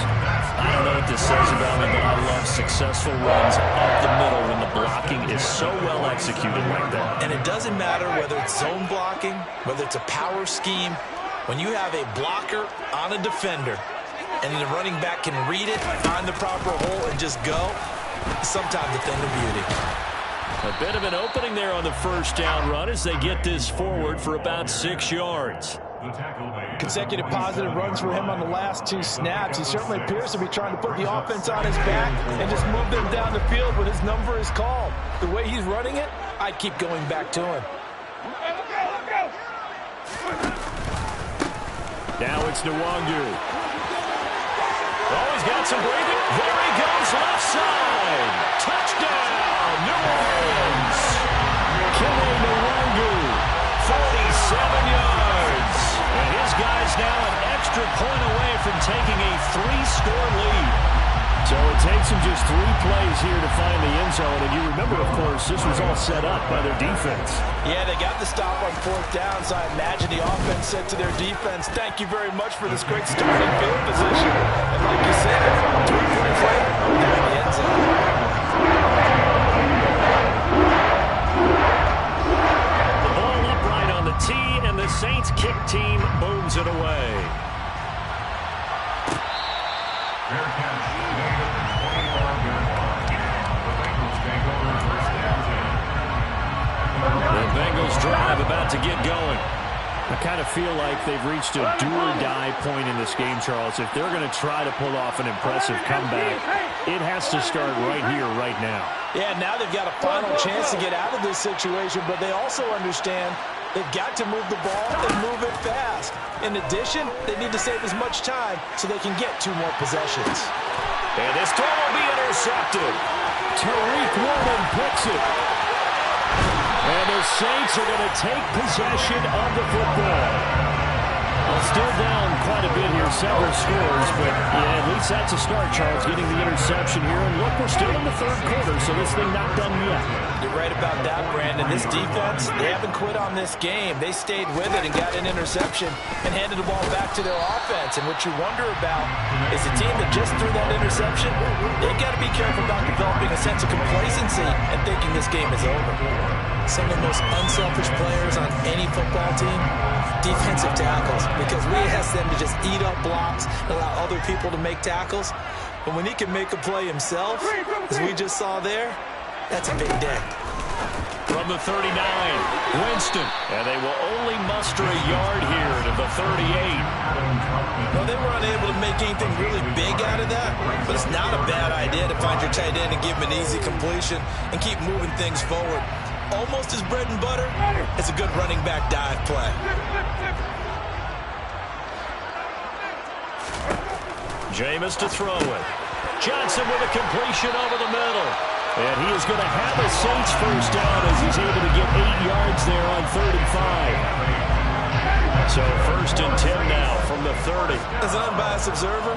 I don't know what this says about him, but I love successful runs up the middle when the blocking is so well executed like that. And it doesn't matter whether it's zone blocking, whether it's a power scheme. When you have a blocker on a defender, and the running back can read it, find the proper hole, and just go, sometimes a thing of beauty. A bit of an opening there on the 1st down run as they get this forward for about 6 yards. Consecutive positive runs for him on the last 2 snaps. He certainly appears to be trying to put the offense on his back and just move them down the field when his number is called. The way he's running it, I'd keep going back to him. Now it's Nwangu. Oh, he's got some breathing. There he goes, left side. Touchdown, New Orleans. Kene Nwangu, 47 yards. And his guy's now an extra point away from taking a 3-score lead. So it takes him just 3 plays here to find the end zone. And you remember, of course, this was all set up by their defense. Yeah, they got the stop on 4th down, so I imagine the offense said to their defense, thank you very much for this great starting field position. And like you said, 3 plays later, they're in the end zone. The ball upright on the tee, and the Saints kick team booms it away. Fair catch. The 20-yard line. The Bengals take over first down 10. The Bengals drive about to get going. I kind of feel like they've reached a do-or-die point in this game, Charles. If they're going to try to pull off an impressive comeback, it has to start right here, right now. Yeah, now they've got a final chance to get out of this situation, but they also understand they've got to move the ball and move it fast. In addition, they need to save as much time so they can get 2 more possessions. And this throw will be intercepted. Tariq Woolen picks it. And the Saints are going to take possession of the football. Well, still down quite a bit here, several scores, but yeah, at least that's a start, Charles, getting the interception here. And look, we're still in the 3rd quarter, so this thing not done yet. You're right about that, Brandon. This defense, they haven't quit on this game. They stayed with it and got an interception and handed the ball back to their offense. And what you wonder about is the team that just threw that interception, they've got to be careful about developing a sense of complacency and thinking this game is over. Some of the most unselfish players on any football team, defensive tackles, because we ask them to just eat up blocks and allow other people to make tackles. But when he can make a play himself, as we just saw there, that's a big day. From the 39, Winston. And they will only muster a yard here to the 38. Well, they were unable to make anything really big out of that, but it's not a bad idea to find your tight end and give him an easy completion and keep moving things forward. Almost as bread and butter, it's a good running back dive play. Jameis to throw it. Johnson with a completion over the middle. And he is going to have a Saints first down as he's able to get 8 yards there on 3rd and 5. So 1st and 10 now from the 30. As an unbiased observer,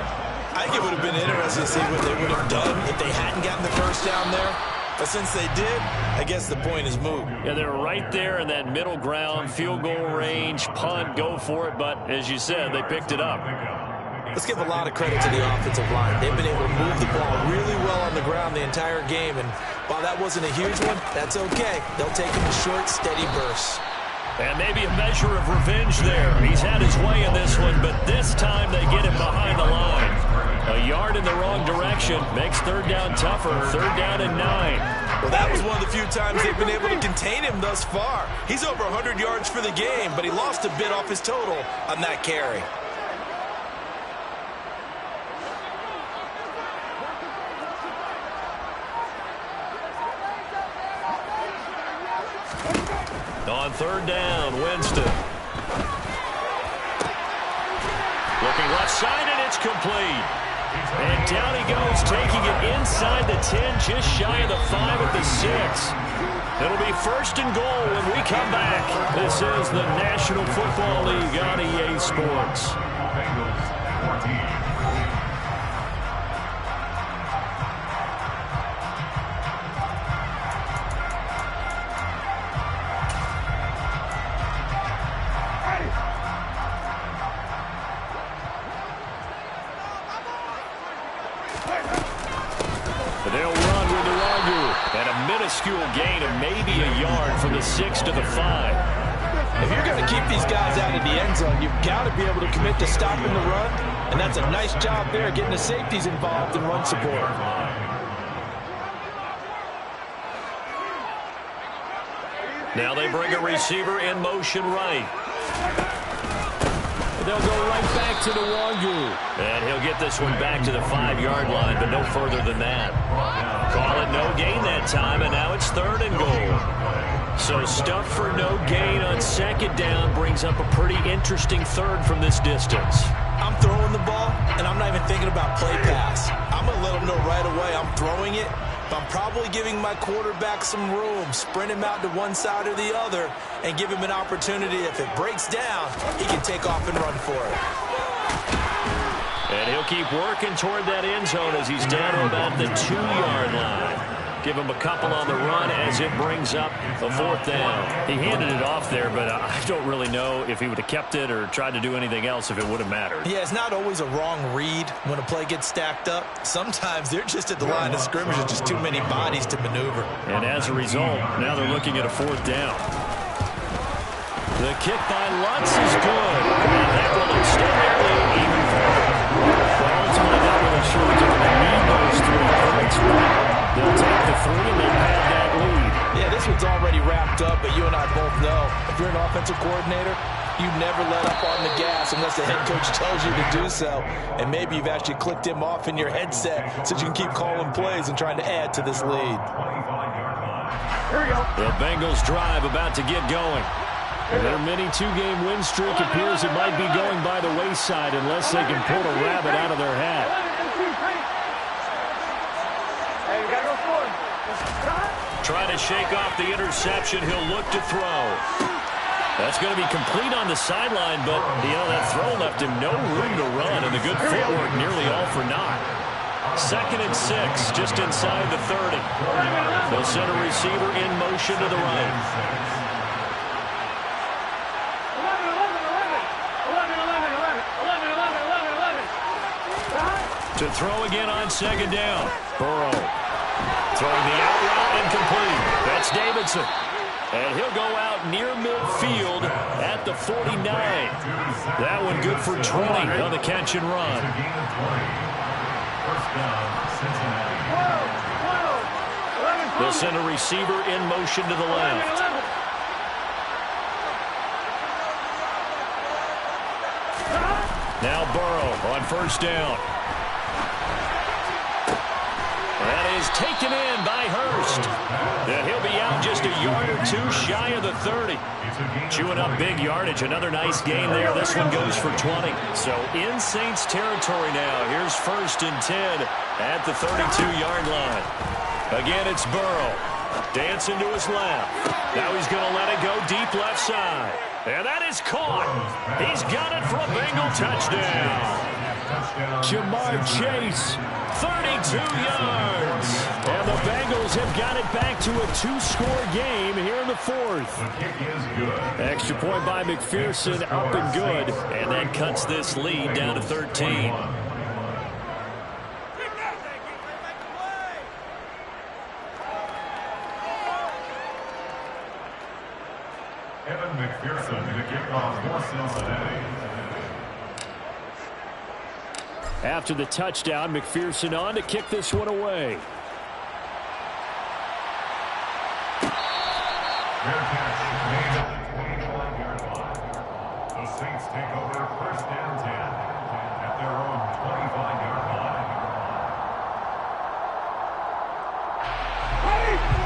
I think it would have been interesting to see what they would have done if they hadn't gotten the first down there. But since they did, I guess the point is moot. Yeah, they were right there in that middle ground, field goal range, punt, go for it. But as you said, they picked it up. Let's give a lot of credit to the offensive line. They've been able to move the ball really well on the ground the entire game. And while that wasn't a huge one, that's okay. They'll take them in short, steady bursts. And maybe a measure of revenge there. He's had his way in this one, but this time they get him behind the line. A yard in the wrong direction makes third down tougher. Third down and 9. Well, that was one of the few times they've been able to contain him thus far. He's over 100 yards for the game, but he lost a bit off his total on that carry. On third down, Winston. Looking left side, and it's complete. And down he goes, taking it inside the 10, just shy of the 5 at the 6. It'll be first and goal when we come back. This is the National Football League on EA Sports. They'll run with Uranu. And a minuscule gain of maybe a yard from the 6 to the 5. If you're going to keep these guys out of the end zone, you've got to be able to commit to stopping the run. And that's a nice job there, getting the safeties involved in run support. Now they bring a receiver in motion right. They'll go right back to the Nwangwu. And he'll get this one back to the 5-yard line, but no further than that. Call it no gain that time, and now it's third and goal. So stuff for no gain on second down brings up a pretty interesting third from this distance. I'm throwing the ball, and I'm not even thinking about play pass. I'm going to let them know right away I'm throwing it, but I'm probably giving my quarterback some room, sprint him out to one side or the other, and give him an opportunity. If it breaks down, he can take off and run for it. And he'll keep working toward that end zone as he's down to about the 2-yard line. Give him a couple on the run as it brings up a fourth down. He handed it off there, but I don't really know if he would have kept it or tried to do anything else if it would have mattered. Yeah, it's not always a wrong read when a play gets stacked up. Sometimes they're just at the line of scrimmage with just too many bodies to maneuver. And as a result, now they're looking at a fourth down. The kick by Lutz is good. And that will extend their lead even further. Well, ultimately, that will ensure that they need those 3 points. They'll take the 3 and they'll have that lead. Yeah, this one's already wrapped up, but you and I both know if you're an offensive coordinator, you never let up on the gas unless the head coach tells you to do so. And maybe you've actually clicked him off in your headset so you can keep calling plays and trying to add to this lead. Here we go. The Bengals drive about to get going. Their mini 2-game win streak appears it might be going by the wayside unless they can pull a rabbit out of their hat. Hey, we gotta go forward. Trying to shake off the interception. He'll look to throw. That's going to be complete on the sideline, but, that throw left him no room to run, and the good footwork nearly all for naught. 2nd and 6, just inside the 30. They'll send a receiver in motion to the right. 11. To throw again on 2nd down. Burrow throwing the out route incomplete. That's Davidson. And he'll go out near midfield at the 49. That one good for 20 on the catch and run. They'll send a receiver in motion to the left. Now Burrow on first down. That is taken in by Hurst. And he'll be out just a yard or 2 shy of the 30. Chewing up big yardage. Another nice gain there. This one goes for 20. So in Saints territory now. Here's 1st and 10 at the 32-yard line. Again, it's Burrow. Dancing to his left. Now he's going to let it go deep left side. And that is caught. He's got it for a Bengal touchdown. Jamar Chase, 32 yards. And the Bengals have got it back to a two-score game here in the fourth. The kick is good. Extra point by McPherson, up and good. And that cuts this lead down to 13. Evan McPherson, the kickoff for Cincinnati. After the touchdown, McPherson on to kick this one away. Fair catch made at the 21-yard line. The Saints take over first and 10 at their own 25-yard line.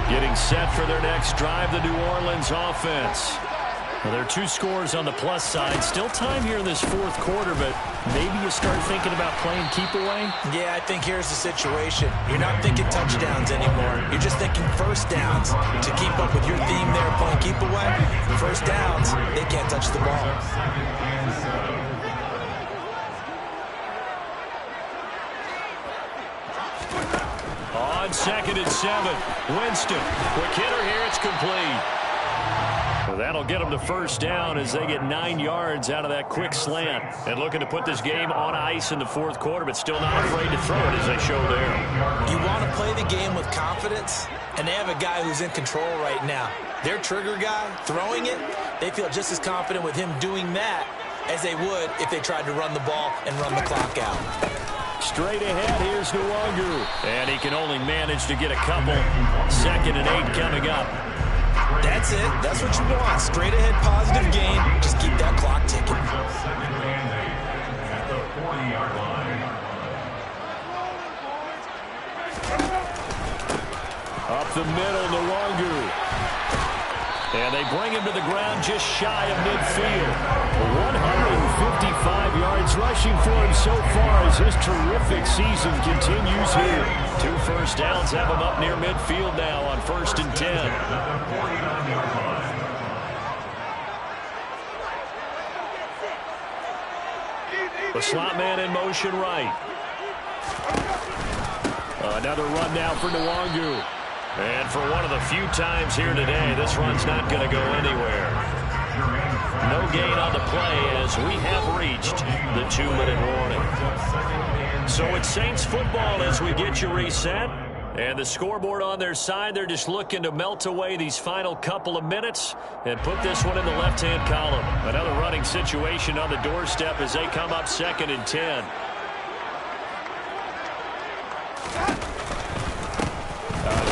Getting set for their next drive, the New Orleans offense. Well, there are two scores on the plus side. Still time here in this fourth quarter, but maybe you start thinking about playing keep away? Yeah, I think here's the situation. You're not thinking touchdowns anymore. You're just thinking first downs. To keep up with your theme there, playing keep away, first downs, they can't touch the ball. On 2nd and 7, Winston. Quick hitter here, it's complete. Well, that'll get them to first down as they get 9 yards out of that quick slant. And looking to put this game on ice in the fourth quarter, but still not afraid to throw it as they show there. You want to play the game with confidence, and they have a guy who's in control right now. Their trigger guy, throwing it, they feel just as confident with him doing that as they would if they tried to run the ball and run the clock out. Straight ahead, here's Nwangu. And he can only manage to get a couple. 2nd and 8 coming up. That's it. That's what you want. Straight ahead, positive gain. Just keep that clock ticking. Second and 8 at the 40-yard line. Up the middle, Nwangu. And they bring him to the ground just shy of midfield. 155 yards rushing for him so far as his terrific season continues here. 2 first downs have him up near midfield now on 1st and 10. The slot man in motion right. Another run now for Nwangu. And for one of the few times here today, this run's not going to go anywhere. No gain on the play as we have reached the 2-minute warning. So it's Saints football as we get you reset. And the scoreboard on their side, they're just looking to melt away these final couple of minutes and put this one in the left-hand column. Another running situation on the doorstep as they come up 2nd and 10.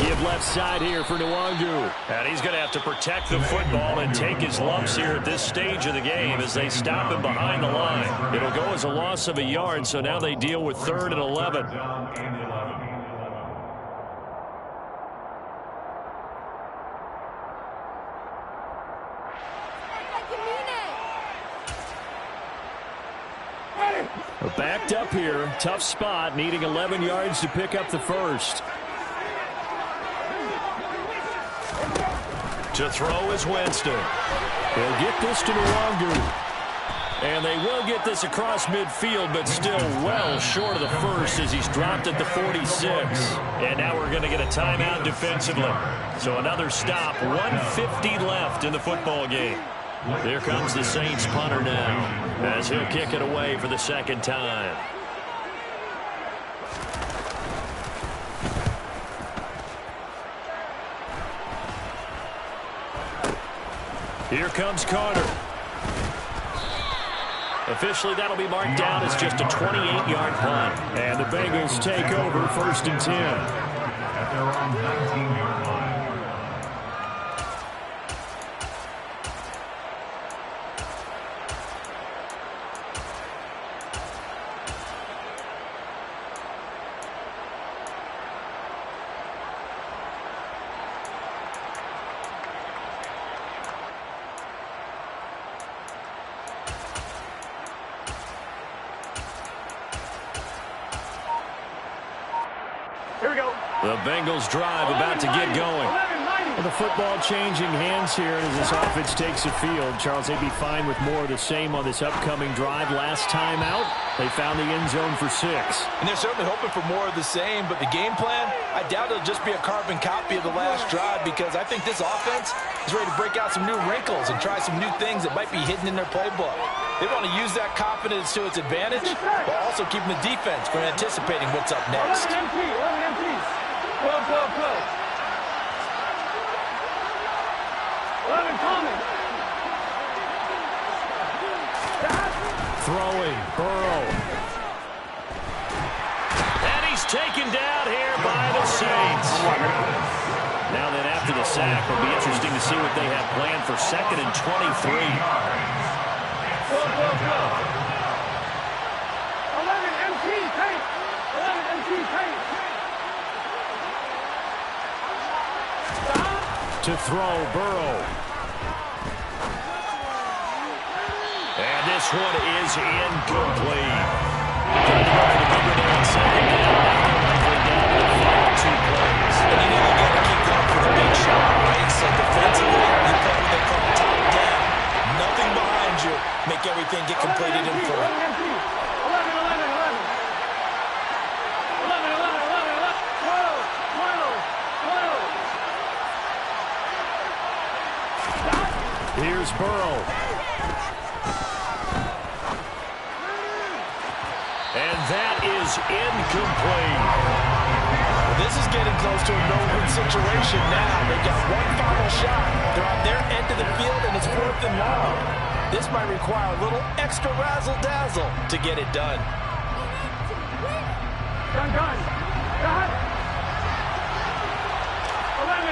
Give left side here for Nwangu. And he's going to have to protect the football and take his lumps here at this stage of the game as they stop him behind the line. It'll go as a loss of a yard, so now they deal with 3rd and 11. Backed up here, tough spot, needing 11 yards to pick up the first. To throw is Winston. They'll get this to Nwangu. And they will get this across midfield, but still well short of the first as he's dropped at the 46. And now we're going to get a timeout defensively. So another stop, 1:50 left in the football game. Here comes the Saints punter now as he'll kick it away for the 2nd time. Here comes Carter. Officially, that'll be marked down as just a 28-yard punt. And the Bengals take over 1st and 10. At their own 19-yard line. Here we go. The Bengals drive about to get going. Well, the football changing hands here as this offense takes the field. Charles, they'd be fine with more of the same on this upcoming drive. Last time out, they found the end zone for 6. And they're certainly hoping for more of the same, but the game plan, I doubt it'll just be a carbon copy of the last drive, because I think this offense is ready to break out some new wrinkles and try some new things that might be hidden in their playbook. They want to use that confidence to its advantage, while also keeping the defense from anticipating what's up next. 11 MT. 12. 11 coming. Throwing, Burrow. And he's taken down here by the Saints. Now then, after the sack, it'll be interesting to see what they have planned for 2nd and 23. 11 MT, tank. 11 MT, tank. To throw, Burrow. And this one is incomplete. Trying to go for the bigger there on 2nd down. Likely down to the final 2 plays. And you know you got to keep going for the big shot, right? So defensively, you play what they call top down. Nothing behind you. Make everything get completed in front. 11 MT. 11. 12. Here's Burrow. And that is incomplete. Well, this is getting close to a no-win situation now. They've got one final shot. They're on their end of the field, and it's 4th and long. This might require a little extra razzle-dazzle to get it done. Done. Got it. 11.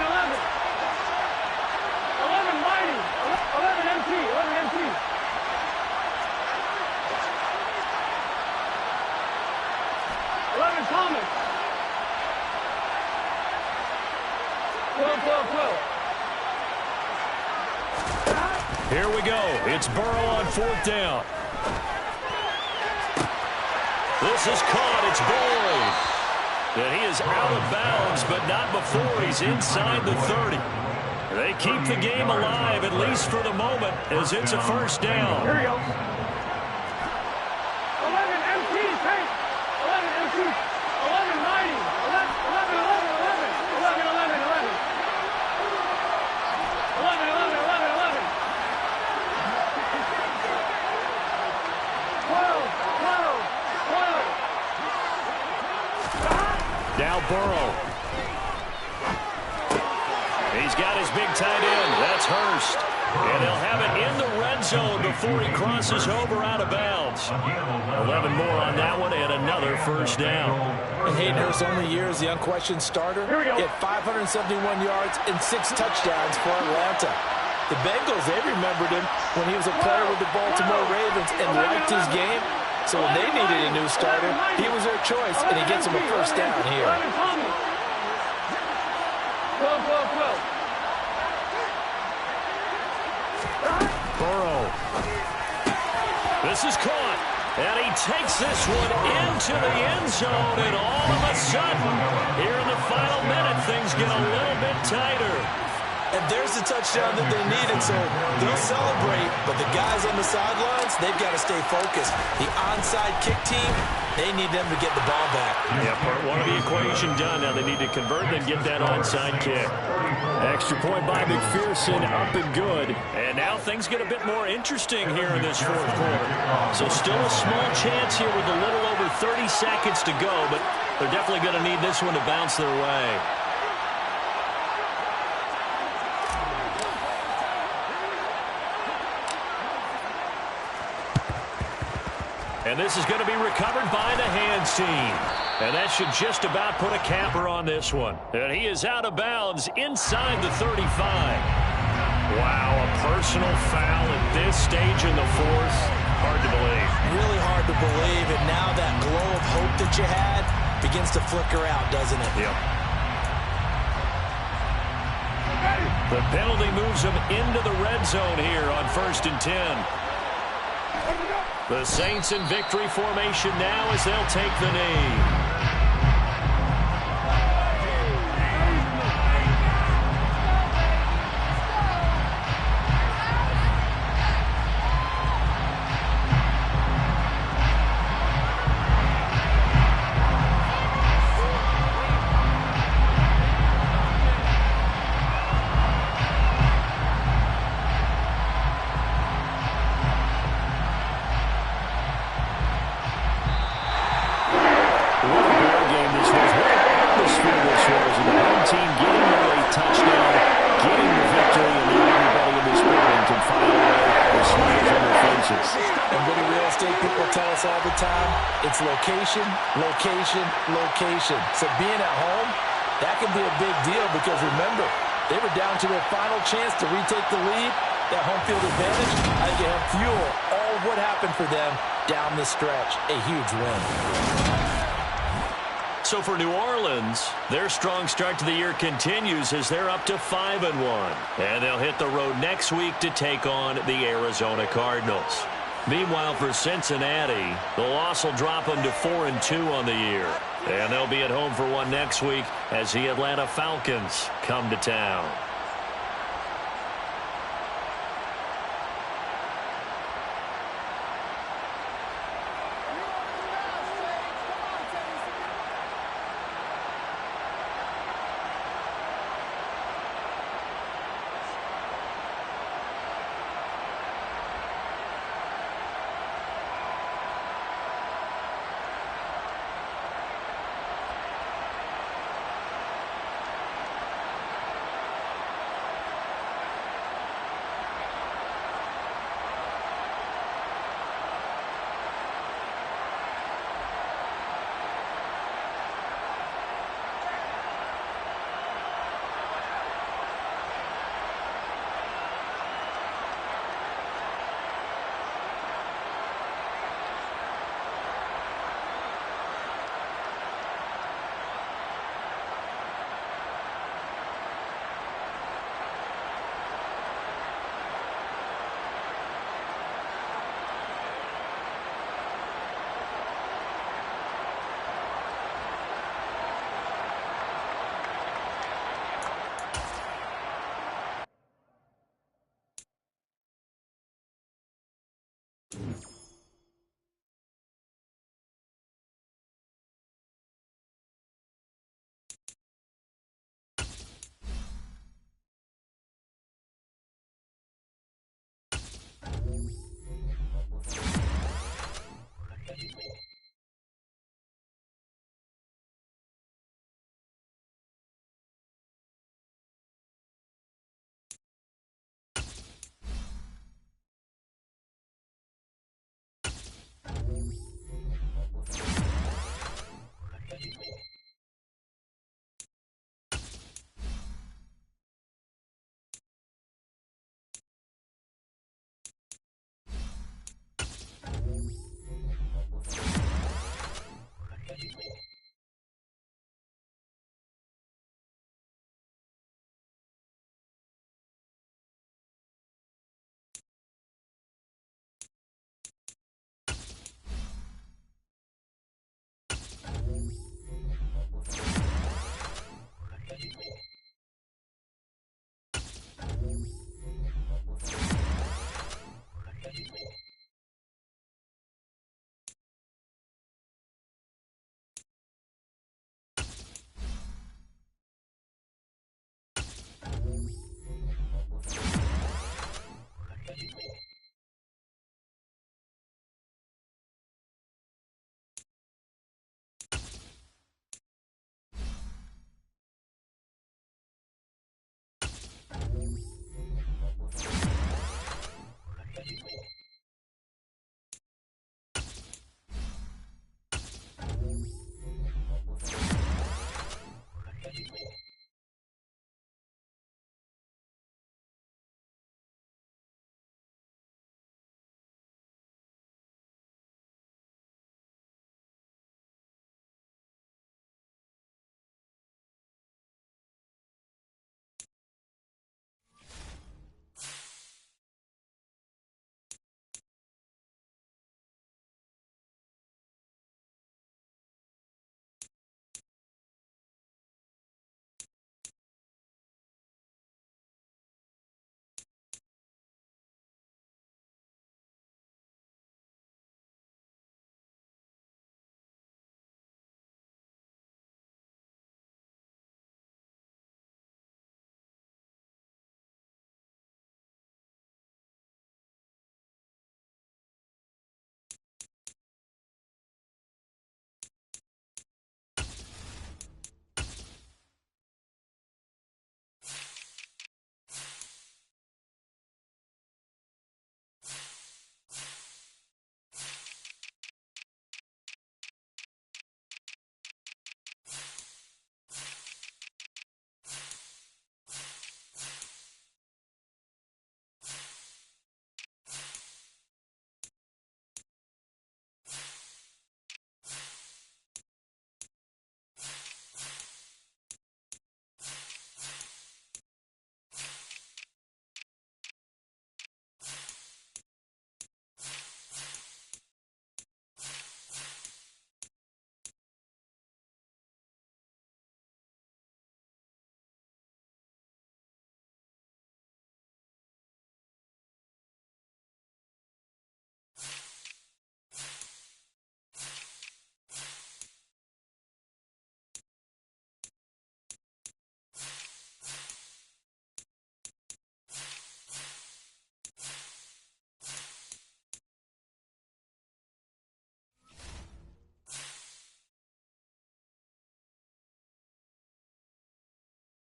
11 mighty. 11 MT. 11 MT. 11 Thomas. 12. Here we go. It's Burrow on 4th down. This is caught. It's Boyd. And he is out of bounds, but not before he's inside the 30. They keep the game alive, at least for the moment, as it's a 1st down. Here we go. 11 MT, tank. 11 MT. 11 mighty. 11. 12. Now Burrow. He's got his big tight end. That's Hurst. And they'll have it in the red zone before he crosses over out of bounds. 11 more on that one and another 1st down. And Hayden Hurst, only year as the unquestioned starter. He had 571 yards and 6 touchdowns for Atlanta. The Bengals, they remembered him when he was a player with the Baltimore Ravens and liked his game. So when they needed a new starter, he was their choice, and he gets them a 1st down here. 12. Burrow. This is caught. And he takes this one into the end zone. And all of a sudden, here in the final minute, things get a little bit tighter. And there's the touchdown that they needed, so they'll celebrate. But the guys on the sidelines, they've got to stay focused. The onside kick team, they need them to get the ball back. Yeah, part 1 of the equation done. Now they need to convert and get that onside kick. Extra point by McPherson, up and good. And now things get a bit more interesting here in this 4th quarter. So still a small chance here with a little over 30 seconds to go, but they're definitely going to need this one to bounce their way. And this is going to be recovered by the hands team. And that should just about put a capper on this one. And he is out of bounds inside the 35. Wow, a personal foul at this stage in the 4th. Hard to believe. Really hard to believe. And now that glow of hope that you had begins to flicker out, doesn't it? Yep. The penalty moves him into the red zone here on 1st and 10. The Saints in victory formation now as they'll take the knee. And what do real estate people tell us all the time? It's location, location, location. So being at home, that can be a big deal because remember, they were down to their final chance to retake the lead. That home field advantage, I think it helped fuel all of what happened for them down the stretch. A huge win. So for New Orleans, their strong start to the year continues as they're up to 5-1. And they'll hit the road next week to take on the Arizona Cardinals. Meanwhile, for Cincinnati, the loss will drop them to 4-2 on the year. And they'll be at home for one next week as the Atlanta Falcons come to town.